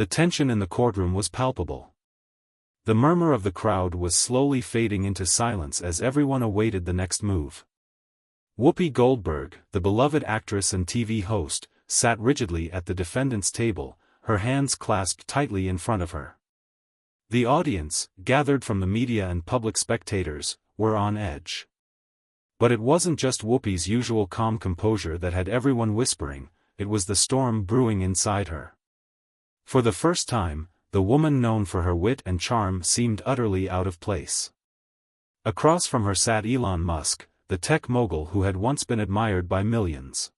The tension in the courtroom was palpable. The murmur of the crowd was slowly fading into silence as everyone awaited the next move. Whoopi Goldberg, the beloved actress and TV host, sat rigidly at the defendant's table, her hands clasped tightly in front of her. The audience, gathered from the media and public spectators, were on edge. But it wasn't just Whoopi's usual calm composure that had everyone whispering, it was the storm brewing inside her. For the first time, the woman known for her wit and charm seemed utterly out of place. Across from her sat Elon Musk, the tech mogul who had once been admired by millions.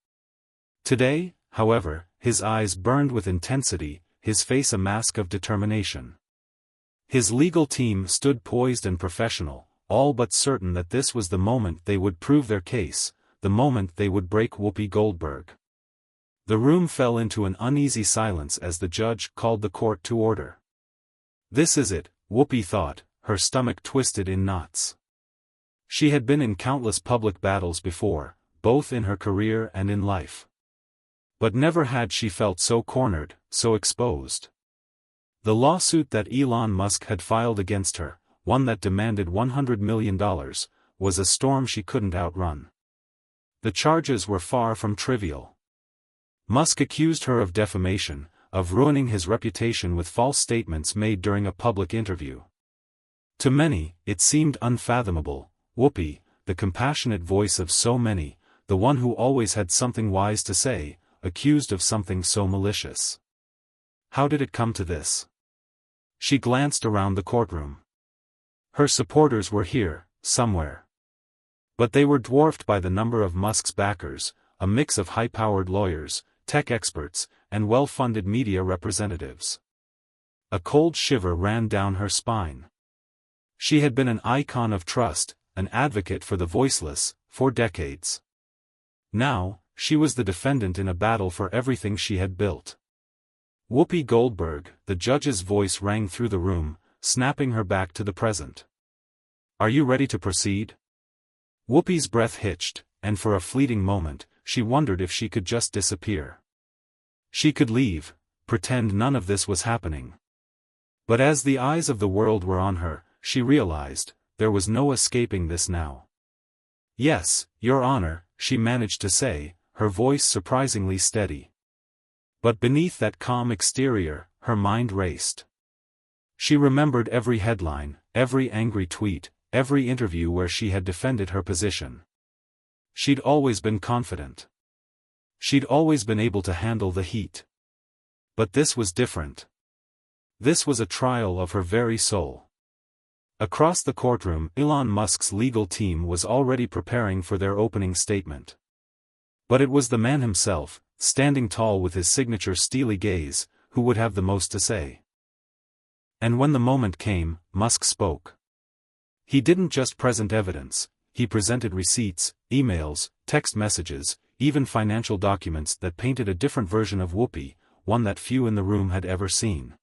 Today, however, his eyes burned with intensity, his face a mask of determination. His legal team stood poised and professional, all but certain that this was the moment they would prove their case, the moment they would break Whoopi Goldberg. The room fell into an uneasy silence as the judge called the court to order. This is it, Whoopi thought, her stomach twisted in knots. She had been in countless public battles before, both in her career and in life. But never had she felt so cornered, so exposed. The lawsuit that Elon Musk had filed against her, one that demanded $100 million, was a storm she couldn't outrun. The charges were far from trivial. Musk accused her of defamation, of ruining his reputation with false statements made during a public interview. To many, it seemed unfathomable. Whoopi, the compassionate voice of so many, the one who always had something wise to say, accused of something so malicious. How did it come to this? She glanced around the courtroom. Her supporters were here, somewhere. But they were dwarfed by the number of Musk's backers, a mix of high-powered lawyers, tech experts, and well-funded media representatives. A cold shiver ran down her spine. She had been an icon of trust, an advocate for the voiceless, for decades. Now, she was the defendant in a battle for everything she had built. Whoopi Goldberg, the judge's voice rang through the room, snapping her back to the present. Are you ready to proceed? Whoopi's breath hitched, and for a fleeting moment, she wondered if she could just disappear. She could leave, pretend none of this was happening. But as the eyes of the world were on her, she realized, there was no escaping this now. Yes, Your Honor, she managed to say, her voice surprisingly steady. But beneath that calm exterior, her mind raced. She remembered every headline, every angry tweet, every interview where she had defended her position. She'd always been confident. She'd always been able to handle the heat. But this was different. This was a trial of her very soul. Across the courtroom, Elon Musk's legal team was already preparing for their opening statement. But it was the man himself, standing tall with his signature steely gaze, who would have the most to say. And when the moment came, Musk spoke. He didn't just present evidence, he presented receipts, emails, text messages, even financial documents that painted a different version of Whoopi, one that few in the room had ever seen.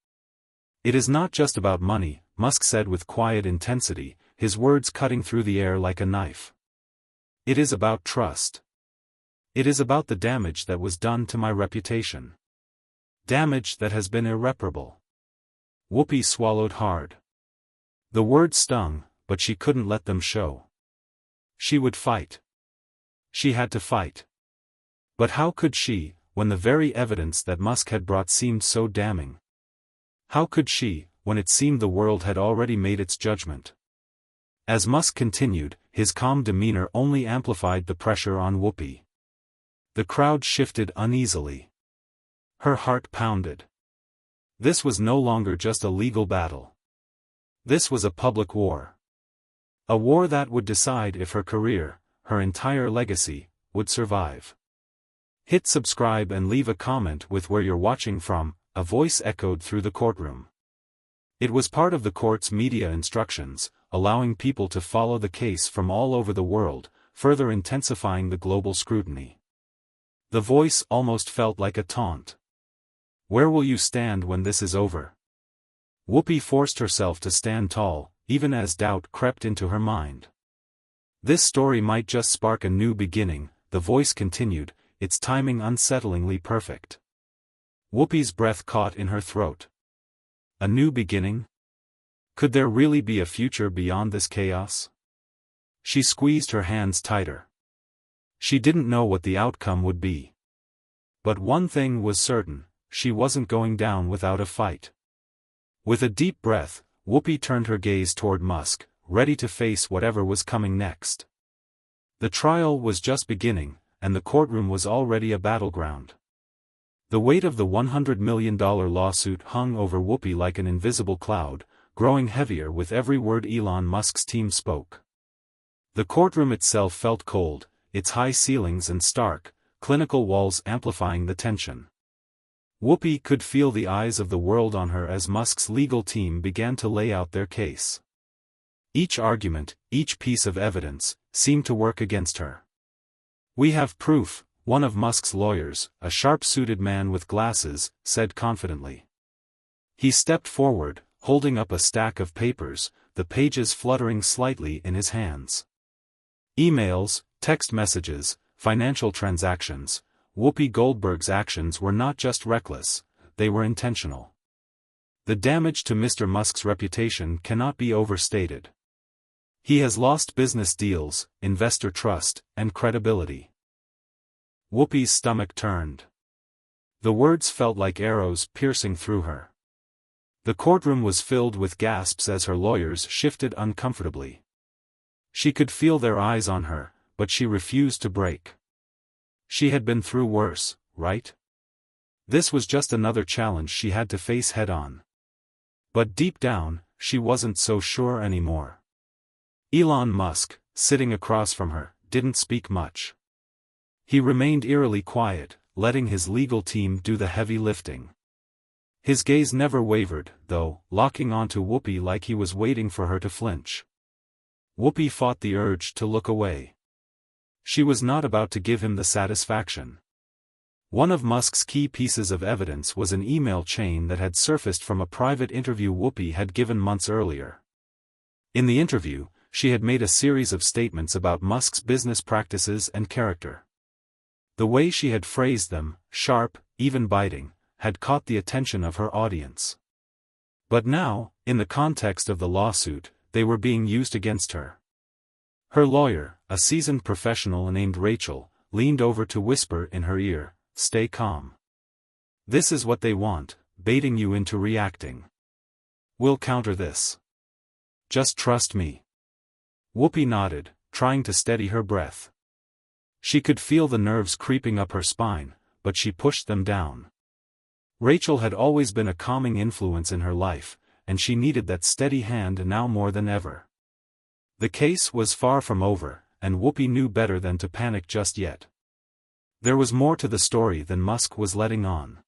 It is not just about money, Musk said with quiet intensity, his words cutting through the air like a knife. It is about trust. It is about the damage that was done to my reputation. Damage that has been irreparable. Whoopi swallowed hard. The words stung, but she couldn't let them show. She would fight. She had to fight. But how could she, when the very evidence that Musk had brought seemed so damning? How could she, when it seemed the world had already made its judgment? As Musk continued, his calm demeanor only amplified the pressure on Whoopi. The crowd shifted uneasily. Her heart pounded. This was no longer just a legal battle. This was a public war. A war that would decide if her career, her entire legacy, would survive. Hit subscribe and leave a comment with where you're watching from, a voice echoed through the courtroom. It was part of the court's media instructions, allowing people to follow the case from all over the world, further intensifying the global scrutiny. The voice almost felt like a taunt. Where will you stand when this is over? Whoopi forced herself to stand tall, even as doubt crept into her mind. This story might just spark a new beginning, the voice continued, its timing unsettlingly perfect. Whoopi's breath caught in her throat. A new beginning? Could there really be a future beyond this chaos? She squeezed her hands tighter. She didn't know what the outcome would be. But one thing was certain, she wasn't going down without a fight. With a deep breath, Whoopi turned her gaze toward Musk, ready to face whatever was coming next. The trial was just beginning, and the courtroom was already a battleground. The weight of the $100 million lawsuit hung over Whoopi like an invisible cloud, growing heavier with every word Elon Musk's team spoke. The courtroom itself felt cold, its high ceilings and stark, clinical walls amplifying the tension. Whoopi could feel the eyes of the world on her as Musk's legal team began to lay out their case. Each argument, each piece of evidence, seemed to work against her. "We have proof," one of Musk's lawyers, a sharp-suited man with glasses, said confidently. He stepped forward, holding up a stack of papers, the pages fluttering slightly in his hands. Emails, text messages, financial transactions. Whoopi Goldberg's actions were not just reckless, they were intentional. The damage to Mr. Musk's reputation cannot be overstated. He has lost business deals, investor trust, and credibility. Whoopi's stomach turned. The words felt like arrows piercing through her. The courtroom was filled with gasps as her lawyers shifted uncomfortably. She could feel their eyes on her, but she refused to break. She had been through worse, right? This was just another challenge she had to face head-on. But deep down, she wasn't so sure anymore. Elon Musk, sitting across from her, didn't speak much. He remained eerily quiet, letting his legal team do the heavy lifting. His gaze never wavered, though, locking onto Whoopi like he was waiting for her to flinch. Whoopi fought the urge to look away. She was not about to give him the satisfaction. One of Musk's key pieces of evidence was an email chain that had surfaced from a private interview Whoopi had given months earlier. In the interview, she had made a series of statements about Musk's business practices and character. The way she had phrased them, sharp, even biting, had caught the attention of her audience. But now, in the context of the lawsuit, they were being used against her. Her lawyer, a seasoned professional named Rachel, leaned over to whisper in her ear, "Stay calm. This is what they want, baiting you into reacting. We'll counter this. Just trust me." Whoopi nodded, trying to steady her breath. She could feel the nerves creeping up her spine, but she pushed them down. Rachel had always been a calming influence in her life, and she needed that steady hand now more than ever. The case was far from over, and Whoopi knew better than to panic just yet. There was more to the story than Musk was letting on.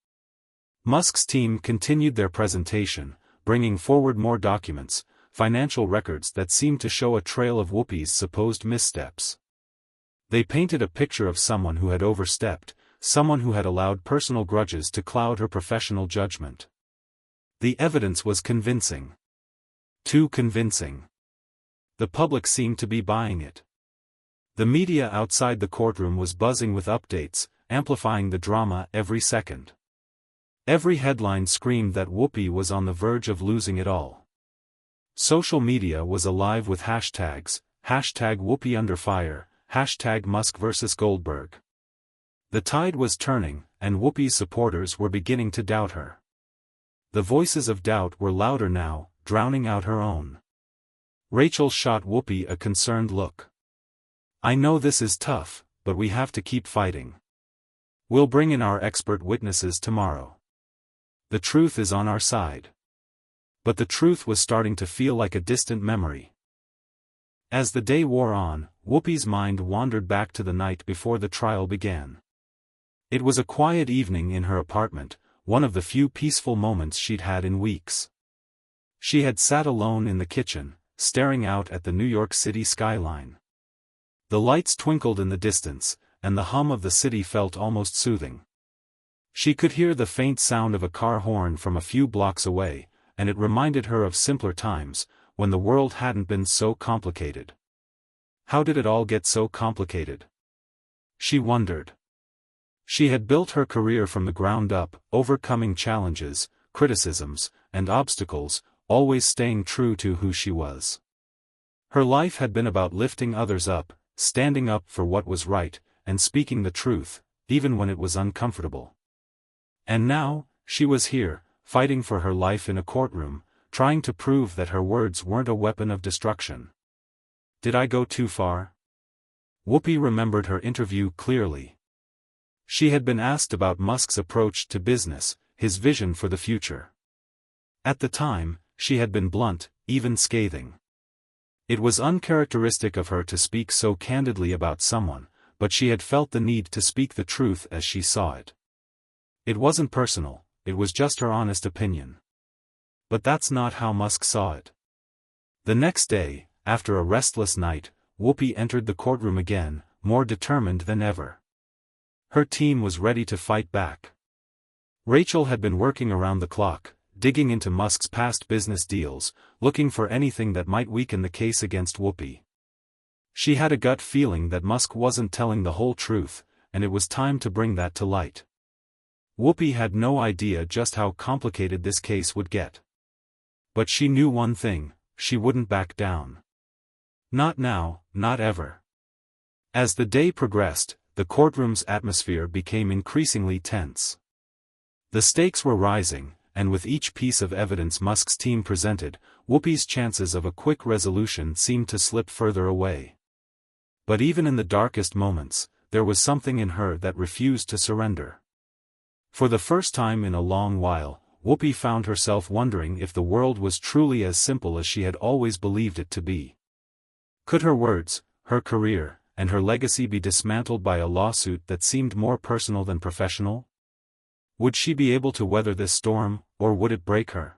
Musk's team continued their presentation, bringing forward more documents, financial records that seemed to show a trail of Whoopi's supposed missteps. They painted a picture of someone who had overstepped, someone who had allowed personal grudges to cloud her professional judgment. The evidence was convincing. Too convincing. The public seemed to be buying it. The media outside the courtroom was buzzing with updates, amplifying the drama every second. Every headline screamed that Whoopi was on the verge of losing it all. Social media was alive with hashtags, #WhoopiUnderFire, #Musk vs Goldberg. The tide was turning, and Whoopi's supporters were beginning to doubt her. The voices of doubt were louder now, drowning out her own. Rachel shot Whoopi a concerned look. "I know this is tough, but we have to keep fighting. We'll bring in our expert witnesses tomorrow. The truth is on our side." But the truth was starting to feel like a distant memory. As the day wore on, Whoopi's mind wandered back to the night before the trial began. It was a quiet evening in her apartment, one of the few peaceful moments she'd had in weeks. She had sat alone in the kitchen, staring out at the New York City skyline. The lights twinkled in the distance, and the hum of the city felt almost soothing. She could hear the faint sound of a car horn from a few blocks away, and it reminded her of simpler times, when the world hadn't been so complicated. How did it all get so complicated? She wondered. She had built her career from the ground up, overcoming challenges, criticisms, and obstacles, always staying true to who she was. Her life had been about lifting others up, standing up for what was right, and speaking the truth, even when it was uncomfortable. And now, she was here, fighting for her life in a courtroom, trying to prove that her words weren't a weapon of destruction. Did I go too far? Whoopi remembered her interview clearly. She had been asked about Musk's approach to business, his vision for the future. At the time, she had been blunt, even scathing. It was uncharacteristic of her to speak so candidly about someone, but she had felt the need to speak the truth as she saw it. It wasn't personal, it was just her honest opinion. But that's not how Musk saw it. The next day, after a restless night, Whoopi entered the courtroom again, more determined than ever. Her team was ready to fight back. Rachel had been working around the clock, digging into Musk's past business deals, looking for anything that might weaken the case against Whoopi. She had a gut feeling that Musk wasn't telling the whole truth, and it was time to bring that to light. Whoopi had no idea just how complicated this case would get. But she knew one thing, she wouldn't back down. Not now, not ever. As the day progressed, the courtroom's atmosphere became increasingly tense. The stakes were rising, and with each piece of evidence Musk's team presented, Whoopi's chances of a quick resolution seemed to slip further away. But even in the darkest moments, there was something in her that refused to surrender. For the first time in a long while, Whoopi found herself wondering if the world was truly as simple as she had always believed it to be. Could her words, her career, and her legacy be dismantled by a lawsuit that seemed more personal than professional? Would she be able to weather this storm, or would it break her?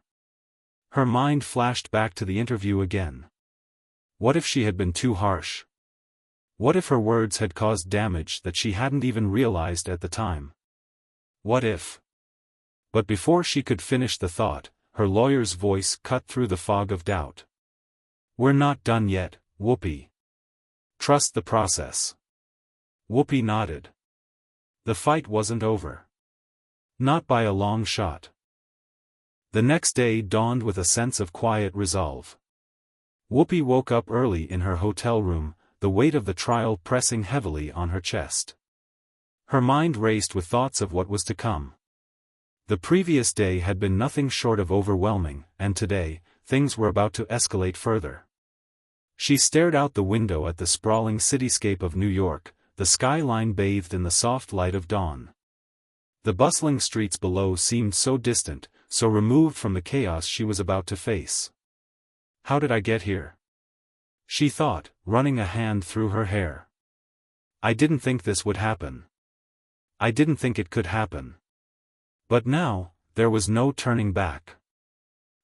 Her mind flashed back to the interview again. What if she had been too harsh? What if her words had caused damage that she hadn't even realized at the time? What if? But before she could finish the thought, her lawyer's voice cut through the fog of doubt. "We're not done yet, Whoopi. Trust the process." Whoopi nodded. The fight wasn't over. Not by a long shot. The next day dawned with a sense of quiet resolve. Whoopi woke up early in her hotel room, the weight of the trial pressing heavily on her chest. Her mind raced with thoughts of what was to come. The previous day had been nothing short of overwhelming, and today, things were about to escalate further. She stared out the window at the sprawling cityscape of New York, the skyline bathed in the soft light of dawn. The bustling streets below seemed so distant, so removed from the chaos she was about to face. How did I get here? She thought, running a hand through her hair. I didn't think this would happen. I didn't think it could happen. But now, there was no turning back.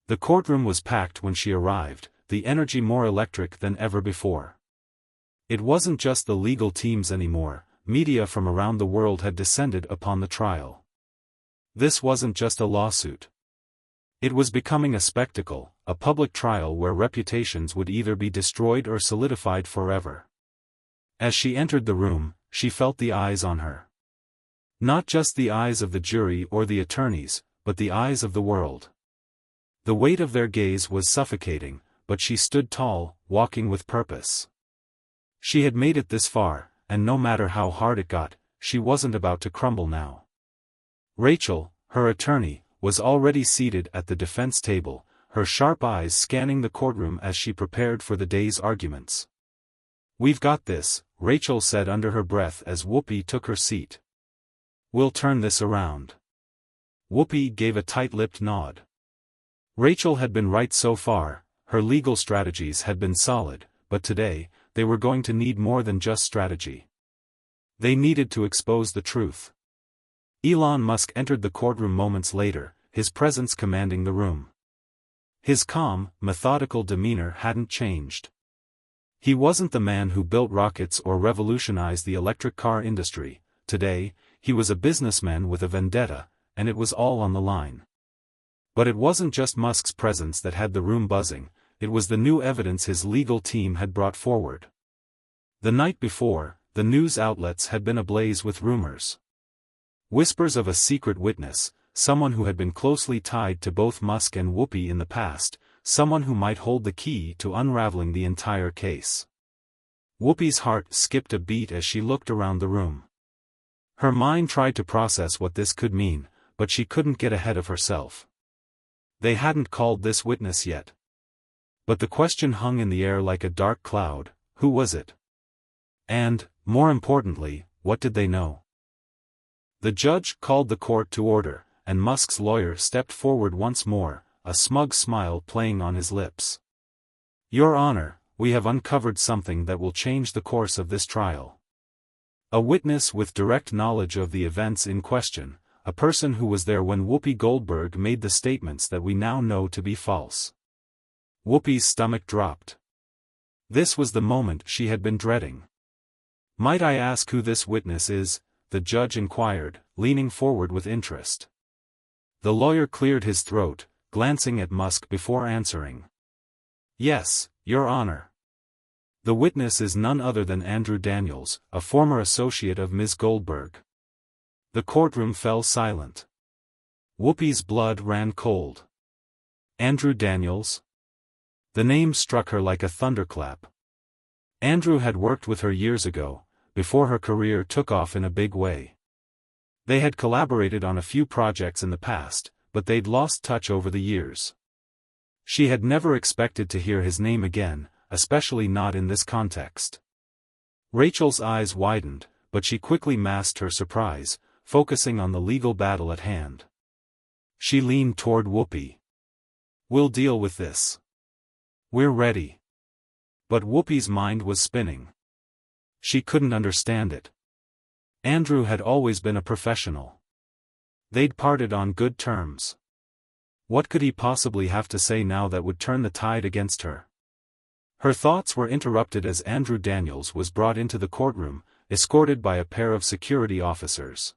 The courtroom was packed when she arrived, the energy more electric than ever before. It wasn't just the legal teams anymore, media from around the world had descended upon the trial. This wasn't just a lawsuit. It was becoming a spectacle, a public trial where reputations would either be destroyed or solidified forever. As she entered the room, she felt the eyes on her. Not just the eyes of the jury or the attorneys, but the eyes of the world. The weight of their gaze was suffocating, but she stood tall, walking with purpose. She had made it this far, and no matter how hard it got, she wasn't about to crumble now. Rachel, her attorney, was already seated at the defense table, her sharp eyes scanning the courtroom as she prepared for the day's arguments. "We've got this," Rachel said under her breath as Whoopi took her seat. "We'll turn this around." Whoopi gave a tight-lipped nod. Rachel had been right so far, her legal strategies had been solid, but today, they were going to need more than just strategy. They needed to expose the truth. Elon Musk entered the courtroom moments later, his presence commanding the room. His calm, methodical demeanor hadn't changed. He wasn't the man who built rockets or revolutionized the electric car industry. Today, he was a businessman with a vendetta, and it was all on the line. But it wasn't just Musk's presence that had the room buzzing, it was the new evidence his legal team had brought forward. The night before, the news outlets had been ablaze with rumors. Whispers of a secret witness, someone who had been closely tied to both Musk and Whoopi in the past, someone who might hold the key to unraveling the entire case. Whoopi's heart skipped a beat as she looked around the room. Her mind tried to process what this could mean, but she couldn't get ahead of herself. They hadn't called this witness yet. But the question hung in the air like a dark cloud: who was it? And, more importantly, what did they know? The judge called the court to order, and Musk's lawyer stepped forward once more, a smug smile playing on his lips. "Your Honor, we have uncovered something that will change the course of this trial. A witness with direct knowledge of the events in question, a person who was there when Whoopi Goldberg made the statements that we now know to be false." Whoopi's stomach dropped. This was the moment she had been dreading. "Might I ask who this witness is?" the judge inquired, leaning forward with interest. The lawyer cleared his throat, glancing at Musk before answering. "Yes, Your Honor. The witness is none other than Andrew Daniels, a former associate of Ms. Goldberg." The courtroom fell silent. Whoopi's blood ran cold. Andrew Daniels? The name struck her like a thunderclap. Andrew had worked with her years ago, before her career took off in a big way. They had collaborated on a few projects in the past, but they'd lost touch over the years. She had never expected to hear his name again, especially not in this context. Rachel's eyes widened, but she quickly masked her surprise, focusing on the legal battle at hand. She leaned toward Whoopi. "We'll deal with this. We're ready." But Whoopi's mind was spinning. She couldn't understand it. Andrew had always been a professional. They'd parted on good terms. What could he possibly have to say now that would turn the tide against her? Her thoughts were interrupted as Andrew Daniels was brought into the courtroom, escorted by a pair of security officers.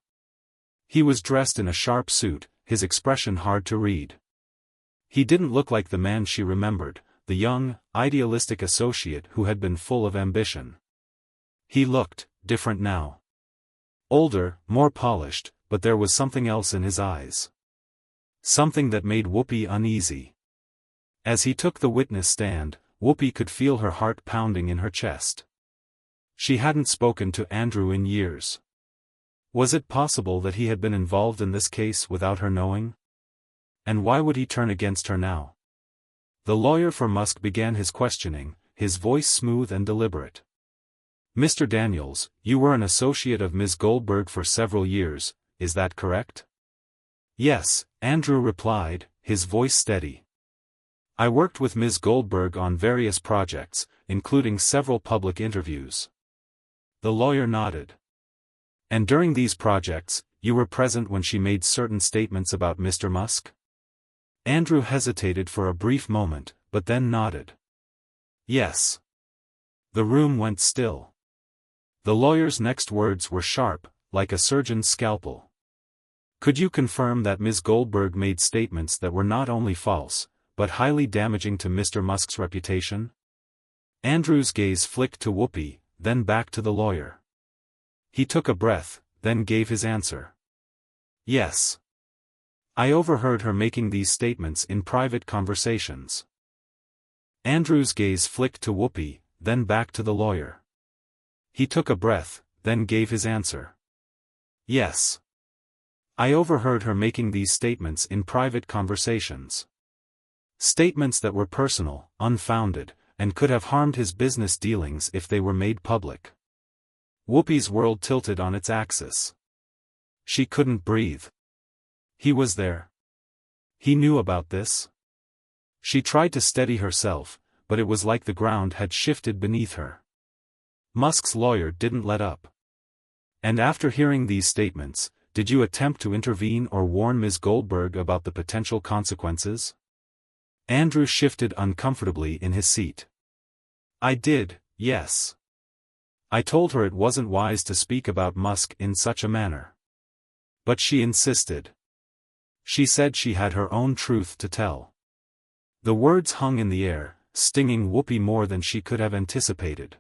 He was dressed in a sharp suit, his expression hard to read. He didn't look like the man she remembered, the young, idealistic associate who had been full of ambition. He looked different now. Older, more polished, but there was something else in his eyes. Something that made Whoopi uneasy. As he took the witness stand, Whoopi could feel her heart pounding in her chest. She hadn't spoken to Andrew in years. Was it possible that he had been involved in this case without her knowing? And why would he turn against her now? The lawyer for Musk began his questioning, his voice smooth and deliberate. "Mr. Daniels, you were an associate of Ms. Goldberg for several years, is that correct?" "Yes," Andrew replied, his voice steady. "I worked with Ms. Goldberg on various projects, including several public interviews." The lawyer nodded. "And during these projects, you were present when she made certain statements about Mr. Musk?" Andrew hesitated for a brief moment, but then nodded. "Yes." The room went still. The lawyer's next words were sharp, like a surgeon's scalpel. "Could you confirm that Ms. Goldberg made statements that were not only false, but highly damaging to Mr. Musk's reputation?" Andrew's gaze flicked to Whoopi, then back to the lawyer. He took a breath, then gave his answer. "Yes. I overheard her making these statements in private conversations." Andrew's gaze flicked to Whoopi, then back to the lawyer. He took a breath, then gave his answer. "Yes. I overheard her making these statements in private conversations. Statements that were personal, unfounded, and could have harmed his business dealings if they were made public." Whoopi's world tilted on its axis. She couldn't breathe. He was there. He knew about this. She tried to steady herself, but it was like the ground had shifted beneath her. Musk's lawyer didn't let up. "And after hearing these statements, did you attempt to intervene or warn Ms. Goldberg about the potential consequences?" Andrew shifted uncomfortably in his seat. "I did, yes. I told her it wasn't wise to speak about Musk in such a manner. But she insisted. She said she had her own truth to tell." The words hung in the air, stinging Whoopi more than she could have anticipated.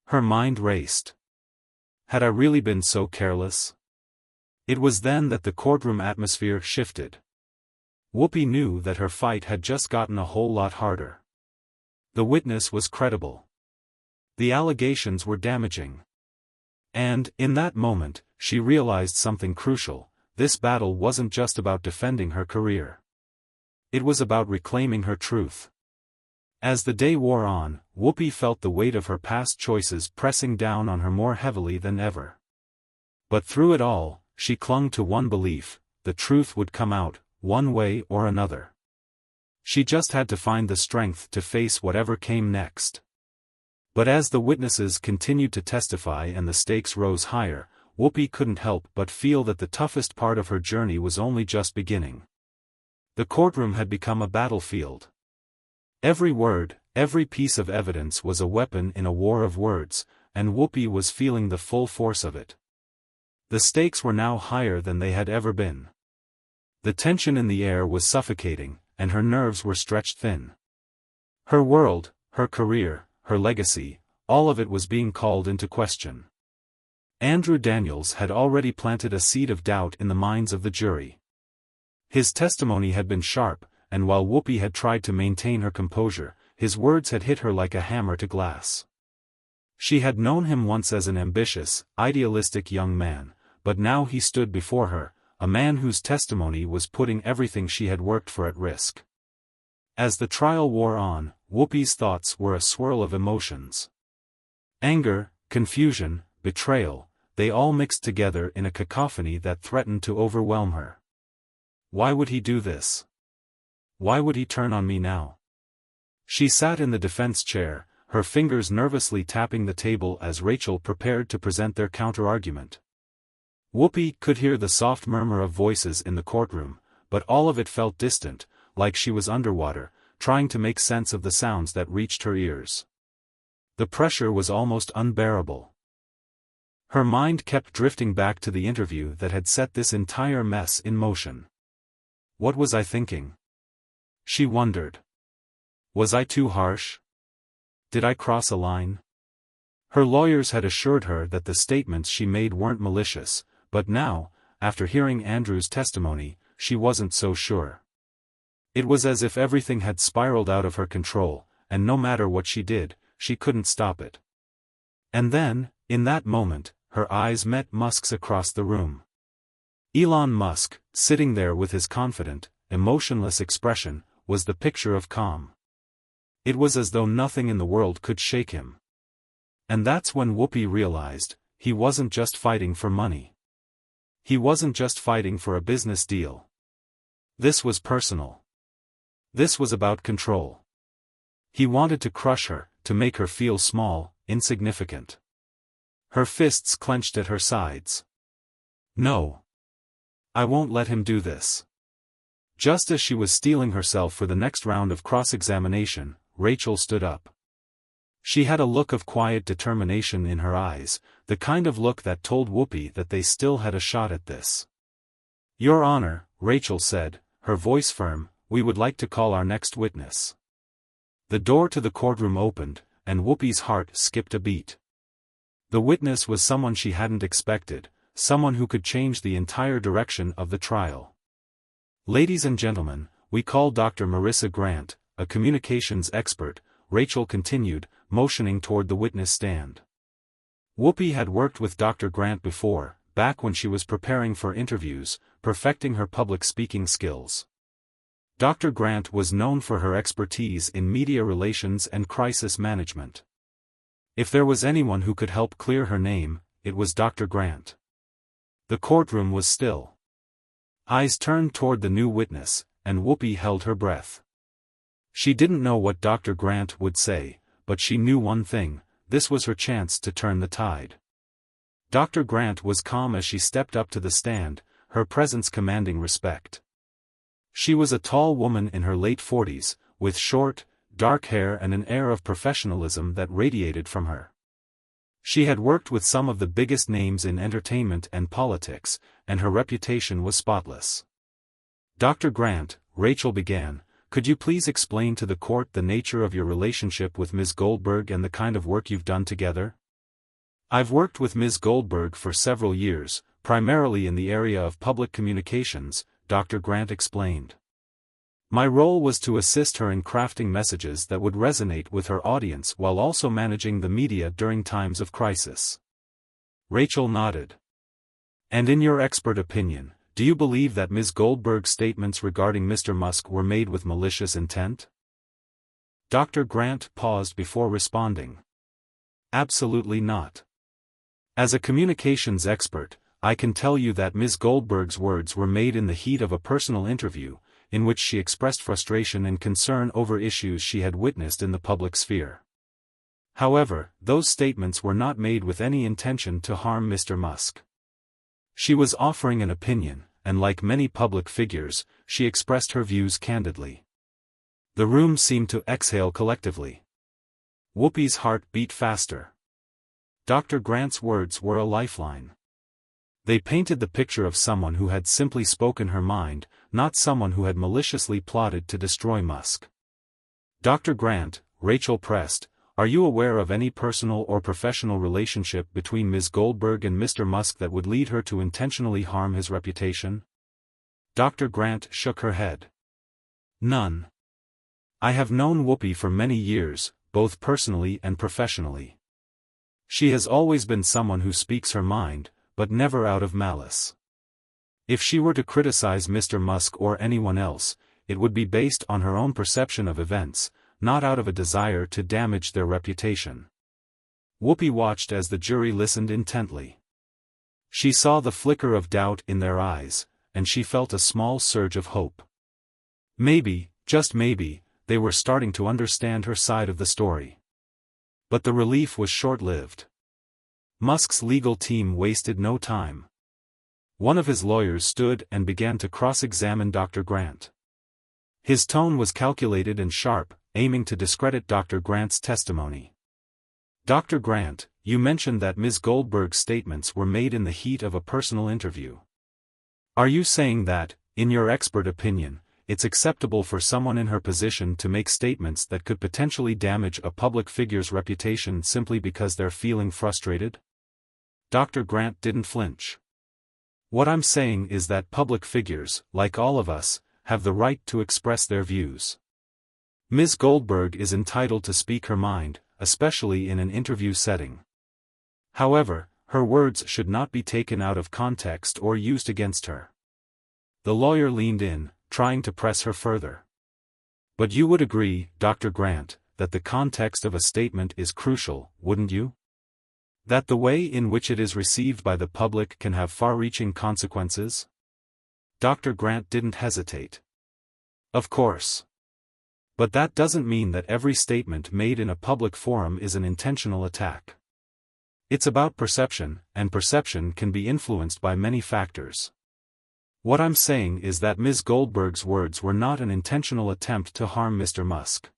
Her mind raced. Had I really been so careless? It was then that the courtroom atmosphere shifted. Whoopi knew that her fight had just gotten a whole lot harder. The witness was credible. The allegations were damaging. And, in that moment, she realized something crucial: this battle wasn't just about defending her career. It was about reclaiming her truth. As the day wore on, Whoopi felt the weight of her past choices pressing down on her more heavily than ever. But through it all, she clung to one belief: the truth would come out, one way or another. She just had to find the strength to face whatever came next. But as the witnesses continued to testify and the stakes rose higher, Whoopi couldn't help but feel that the toughest part of her journey was only just beginning. The courtroom had become a battlefield. Every word, every piece of evidence was a weapon in a war of words, and Whoopi was feeling the full force of it. The stakes were now higher than they had ever been. The tension in the air was suffocating, and her nerves were stretched thin. Her world, her career, her legacy, all of it was being called into question. Andrew Daniels had already planted a seed of doubt in the minds of the jury. His testimony had been sharp, and while Whoopi had tried to maintain her composure, his words had hit her like a hammer to glass. She had known him once as an ambitious, idealistic young man, but now he stood before her, a man whose testimony was putting everything she had worked for at risk. As the trial wore on, Whoopi's thoughts were a swirl of emotions. Anger, confusion, betrayal, they all mixed together in a cacophony that threatened to overwhelm her. Why would he do this? Why would he turn on me now? She sat in the defense chair, her fingers nervously tapping the table as Rachel prepared to present their counter-argument. Whoopi could hear the soft murmur of voices in the courtroom, but all of it felt distant, like she was underwater, trying to make sense of the sounds that reached her ears. The pressure was almost unbearable. Her mind kept drifting back to the interview that had set this entire mess in motion. What was I thinking? She wondered. Was I too harsh? Did I cross a line? Her lawyers had assured her that the statements she made weren't malicious, but now, after hearing Andrew's testimony, she wasn't so sure. It was as if everything had spiraled out of her control, and no matter what she did, she couldn't stop it. And then, in that moment, her eyes met Musk's across the room. Elon Musk, sitting there with his confident, emotionless expression, was the picture of calm. It was as though nothing in the world could shake him. And that's when Whoopi realized, he wasn't just fighting for money. He wasn't just fighting for a business deal. This was personal. This was about control. He wanted to crush her, to make her feel small, insignificant. Her fists clenched at her sides. No. I won't let him do this. Just as she was steeling herself for the next round of cross-examination, Rachel stood up. She had a look of quiet determination in her eyes, the kind of look that told Whoopi that they still had a shot at this. Your Honor, Rachel said, her voice firm, we would like to call our next witness. The door to the courtroom opened, and Whoopi's heart skipped a beat. The witness was someone she hadn't expected, someone who could change the entire direction of the trial. Ladies and gentlemen, we call Dr. Marissa Grant, a communications expert, Rachel continued, motioning toward the witness stand. Whoopi had worked with Dr. Grant before, back when she was preparing for interviews, perfecting her public speaking skills. Dr. Grant was known for her expertise in media relations and crisis management. If there was anyone who could help clear her name, it was Dr. Grant. The courtroom was still. Eyes turned toward the new witness, and Whoopi held her breath. She didn't know what Dr. Grant would say, but she knew one thing: this was her chance to turn the tide. Dr. Grant was calm as she stepped up to the stand, her presence commanding respect. She was a tall woman in her late 40s, with short, dark hair and an air of professionalism that radiated from her. She had worked with some of the biggest names in entertainment and politics, and her reputation was spotless. Dr. Grant, Rachel began, could you please explain to the court the nature of your relationship with Ms. Goldberg and the kind of work you've done together? I've worked with Ms. Goldberg for several years, primarily in the area of public communications, Dr. Grant explained. My role was to assist her in crafting messages that would resonate with her audience while also managing the media during times of crisis. Rachel nodded. And in your expert opinion, do you believe that Ms. Goldberg's statements regarding Mr. Musk were made with malicious intent? Dr. Grant paused before responding. Absolutely not. As a communications expert, I can tell you that Ms. Goldberg's words were made in the heat of a personal interview, in which she expressed frustration and concern over issues she had witnessed in the public sphere. However, those statements were not made with any intention to harm Mr. Musk. She was offering an opinion, and like many public figures, she expressed her views candidly. The room seemed to exhale collectively. Whoopi's heart beat faster. Dr. Grant's words were a lifeline. They painted the picture of someone who had simply spoken her mind, not someone who had maliciously plotted to destroy Musk. Dr. Grant, Rachel pressed, are you aware of any personal or professional relationship between Ms. Goldberg and Mr. Musk that would lead her to intentionally harm his reputation? Dr. Grant shook her head. None. I have known Whoopi for many years, both personally and professionally. She has always been someone who speaks her mind, but never out of malice. If she were to criticize Mr. Musk or anyone else, it would be based on her own perception of events, not out of a desire to damage their reputation. Whoopi watched as the jury listened intently. She saw the flicker of doubt in their eyes, and she felt a small surge of hope. Maybe, just maybe, they were starting to understand her side of the story. But the relief was short-lived. Musk's legal team wasted no time. One of his lawyers stood and began to cross-examine Dr. Grant. His tone was calculated and sharp, aiming to discredit Dr. Grant's testimony. Dr. Grant, you mentioned that Ms. Goldberg's statements were made in the heat of a personal interview. Are you saying that, in your expert opinion, it's acceptable for someone in her position to make statements that could potentially damage a public figure's reputation simply because they're feeling frustrated? Dr. Grant didn't flinch. What I'm saying is that public figures, like all of us, have the right to express their views. Ms. Goldberg is entitled to speak her mind, especially in an interview setting. However, her words should not be taken out of context or used against her. The lawyer leaned in, trying to press her further. But you would agree, Dr. Grant, that the context of a statement is crucial, wouldn't you? That the way in which it is received by the public can have far-reaching consequences? Dr. Grant didn't hesitate. Of course. But that doesn't mean that every statement made in a public forum is an intentional attack. It's about perception, and perception can be influenced by many factors. What I'm saying is that Ms. Goldberg's words were not an intentional attempt to harm Mr. Musk.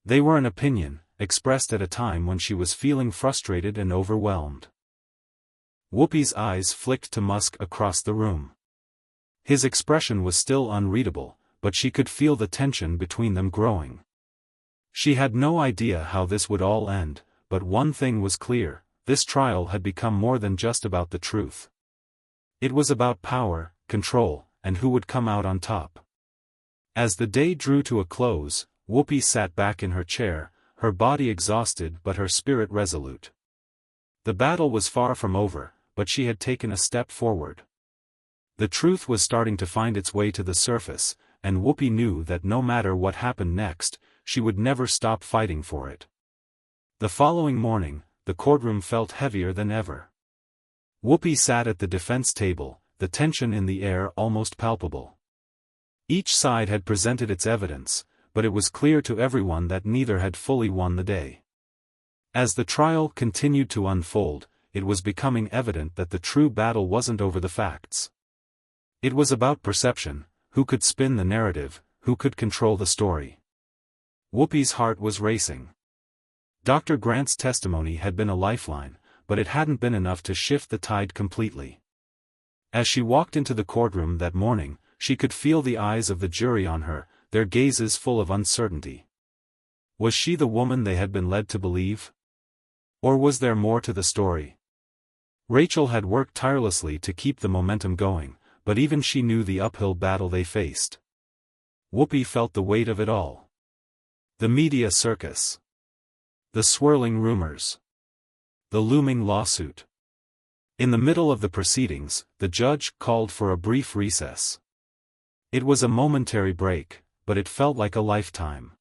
They were an opinion, expressed at a time when she was feeling frustrated and overwhelmed. Whoopi's eyes flicked to Musk across the room. His expression was still unreadable, but she could feel the tension between them growing. She had no idea how this would all end, but one thing was clear, this trial had become more than just about the truth. It was about power, control, and who would come out on top. As the day drew to a close, Whoopi sat back in her chair, her body exhausted but her spirit resolute. The battle was far from over, but she had taken a step forward. The truth was starting to find its way to the surface, and Whoopi knew that no matter what happened next, she would never stop fighting for it. The following morning, the courtroom felt heavier than ever. Whoopi sat at the defense table, the tension in the air almost palpable. Each side had presented its evidence, but it was clear to everyone that neither had fully won the day. As the trial continued to unfold, it was becoming evident that the true battle wasn't over the facts. It was about perception, who could spin the narrative, who could control the story. Whoopi's heart was racing. Dr. Grant's testimony had been a lifeline, but it hadn't been enough to shift the tide completely. As she walked into the courtroom that morning, she could feel the eyes of the jury on her, their gazes full of uncertainty. Was she the woman they had been led to believe? Or was there more to the story? Rachel had worked tirelessly to keep the momentum going, but even she knew the uphill battle they faced. Whoopi felt the weight of it all. The media circus. The swirling rumors. The looming lawsuit. In the middle of the proceedings, the judge called for a brief recess. It was a momentary break, but it felt like a lifetime.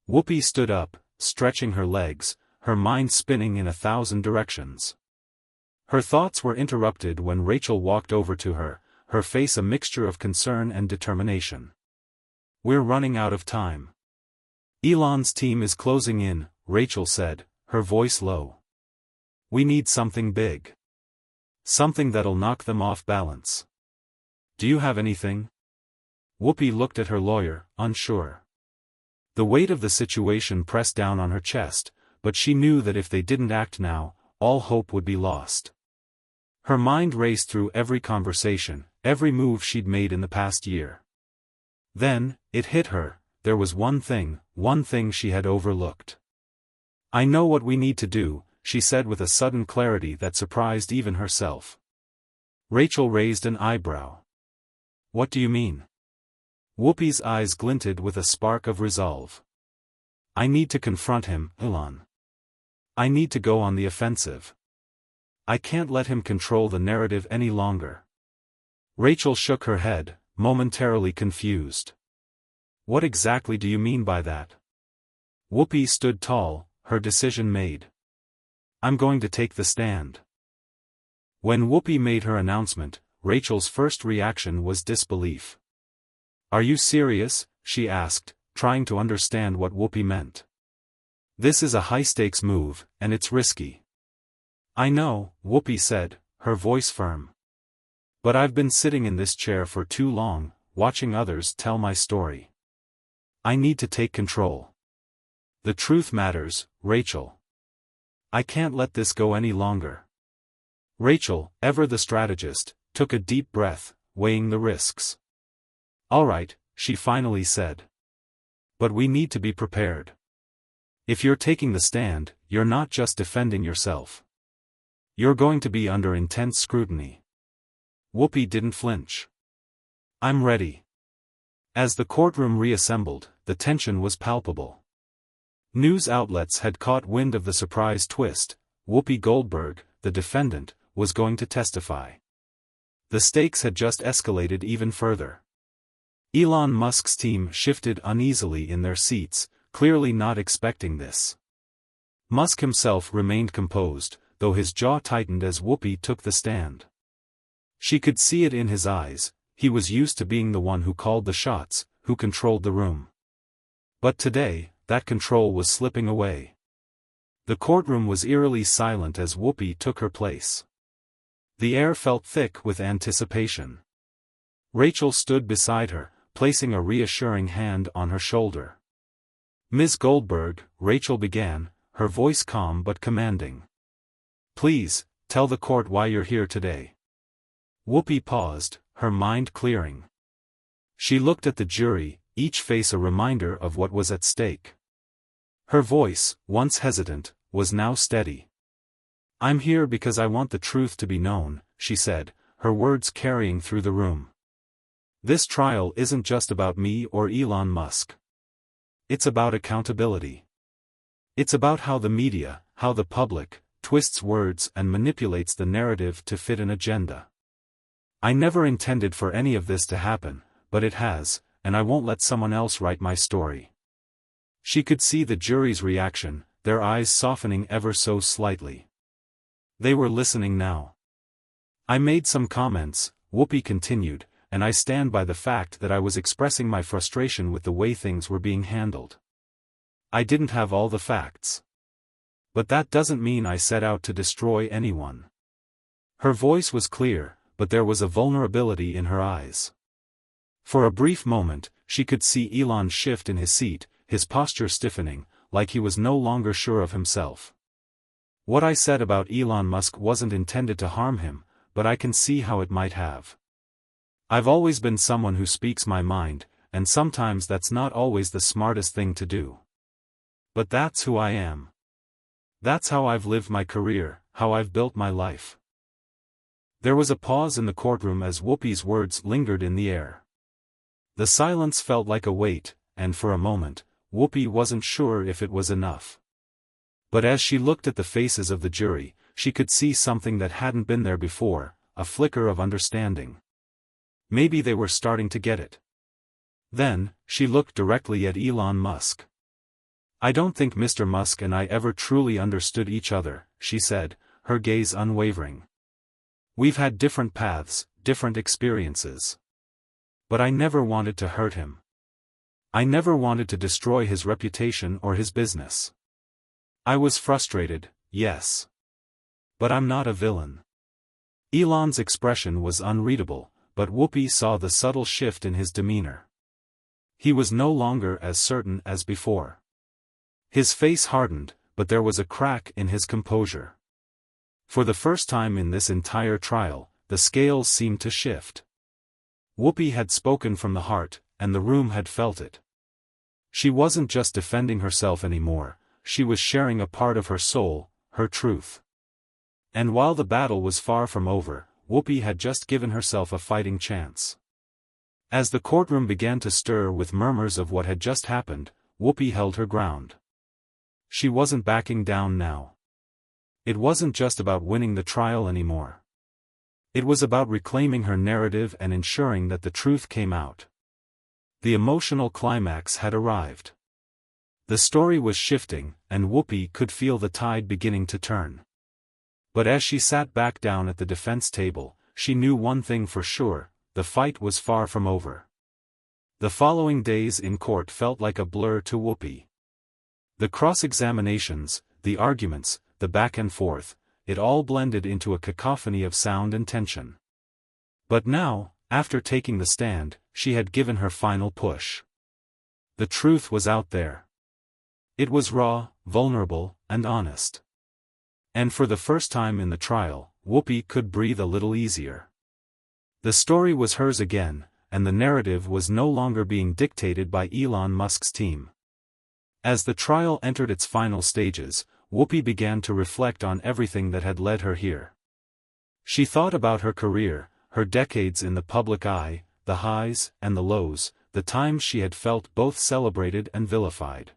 Whoopi stood up, stretching her legs, her mind spinning in 1,000 directions. Her thoughts were interrupted when Rachel walked over to her, her face a mixture of concern and determination. "We're running out of time. Elon's team is closing in," Rachel said, her voice low. "We need something big. Something that'll knock them off balance. Do you have anything?" Whoopi looked at her lawyer, unsure. The weight of the situation pressed down on her chest, but she knew that if they didn't act now, all hope would be lost. Her mind raced through every conversation, every move she'd made in the past year. Then, it hit her, there was one thing she had overlooked. "I know what we need to do," she said with a sudden clarity that surprised even herself. Rachel raised an eyebrow. "What do you mean?" Whoopi's eyes glinted with a spark of resolve. "I need to confront him, Elon. I need to go on the offensive. I can't let him control the narrative any longer." Rachel shook her head, momentarily confused. "What exactly do you mean by that?" Whoopi stood tall, her decision made. "I'm going to take the stand." When Whoopi made her announcement, Rachel's first reaction was disbelief. "Are you serious?" she asked, trying to understand what Whoopi meant. "This is a high-stakes move, and it's risky." "I know," Whoopi said, her voice firm. "But I've been sitting in this chair for too long, watching others tell my story. I need to take control. The truth matters, Rachel. I can't let this go any longer." Rachel, ever the strategist, took a deep breath, weighing the risks. "All right," she finally said. "But we need to be prepared. If you're taking the stand, you're not just defending yourself. You're going to be under intense scrutiny." Whoopi didn't flinch. "I'm ready." As the courtroom reassembled, the tension was palpable. News outlets had caught wind of the surprise twist. Whoopi Goldberg, the defendant, was going to testify. The stakes had just escalated even further. Elon Musk's team shifted uneasily in their seats, clearly not expecting this. Musk himself remained composed, though his jaw tightened as Whoopi took the stand. She could see it in his eyes. He was used to being the one who called the shots, who controlled the room. But today, that control was slipping away. The courtroom was eerily silent as Whoopi took her place. The air felt thick with anticipation. Rachel stood beside her, placing a reassuring hand on her shoulder. "Ms. Goldberg," Rachel began, her voice calm but commanding. "Please, tell the court why you're here today." Whoopi paused, her mind clearing. She looked at the jury, each face a reminder of what was at stake. Her voice, once hesitant, was now steady. "I'm here because I want the truth to be known," she said, her words carrying through the room. "This trial isn't just about me or Elon Musk. It's about accountability. It's about how the media, how the public, twists words and manipulates the narrative to fit an agenda. I never intended for any of this to happen, but it has, and I won't let someone else write my story." She could see the jury's reaction, their eyes softening ever so slightly. They were listening now. "I made some comments," Whoopi continued, "and I stand by the fact that I was expressing my frustration with the way things were being handled. I didn't have all the facts. But that doesn't mean I set out to destroy anyone." Her voice was clear, but there was a vulnerability in her eyes. For a brief moment, she could see Elon shift in his seat, his posture stiffening, like he was no longer sure of himself. "What I said about Elon Musk wasn't intended to harm him, but I can see how it might have. I've always been someone who speaks my mind, and sometimes that's not always the smartest thing to do. But that's who I am. That's how I've lived my career, how I've built my life. There was a pause in the courtroom as Whoopi's words lingered in the air. The silence felt like a weight, and for a moment, Whoopi wasn't sure if it was enough. But as she looked at the faces of the jury, she could see something that hadn't been there before, a flicker of understanding. Maybe they were starting to get it. Then, she looked directly at Elon Musk. "I don't think Mr. Musk and I ever truly understood each other," she said, her gaze unwavering. "We've had different paths, different experiences. But I never wanted to hurt him. I never wanted to destroy his reputation or his business. I was frustrated, yes. But I'm not a villain." Elon's expression was unreadable, but Whoopi saw the subtle shift in his demeanor. He was no longer as certain as before. His face hardened, but there was a crack in his composure. For the first time in this entire trial, the scales seemed to shift. Whoopi had spoken from the heart, and the room had felt it. She wasn't just defending herself anymore, she was sharing a part of her soul, her truth. And while the battle was far from over, Whoopi had just given herself a fighting chance. As the courtroom began to stir with murmurs of what had just happened, Whoopi held her ground. She wasn't backing down now. It wasn't just about winning the trial anymore. It was about reclaiming her narrative and ensuring that the truth came out. The emotional climax had arrived. The story was shifting, and Whoopi could feel the tide beginning to turn. But as she sat back down at the defense table, she knew one thing for sure: the fight was far from over. The following days in court felt like a blur to Whoopi. The cross-examinations, the arguments, the back and forth, it all blended into a cacophony of sound and tension. But now, after taking the stand, she had given her final push. The truth was out there. It was raw, vulnerable, and honest. And for the first time in the trial, Whoopi could breathe a little easier. The story was hers again, and the narrative was no longer being dictated by Elon Musk's team. As the trial entered its final stages, Whoopi began to reflect on everything that had led her here. She thought about her career, her decades in the public eye, the highs and the lows, the times she had felt both celebrated and vilified.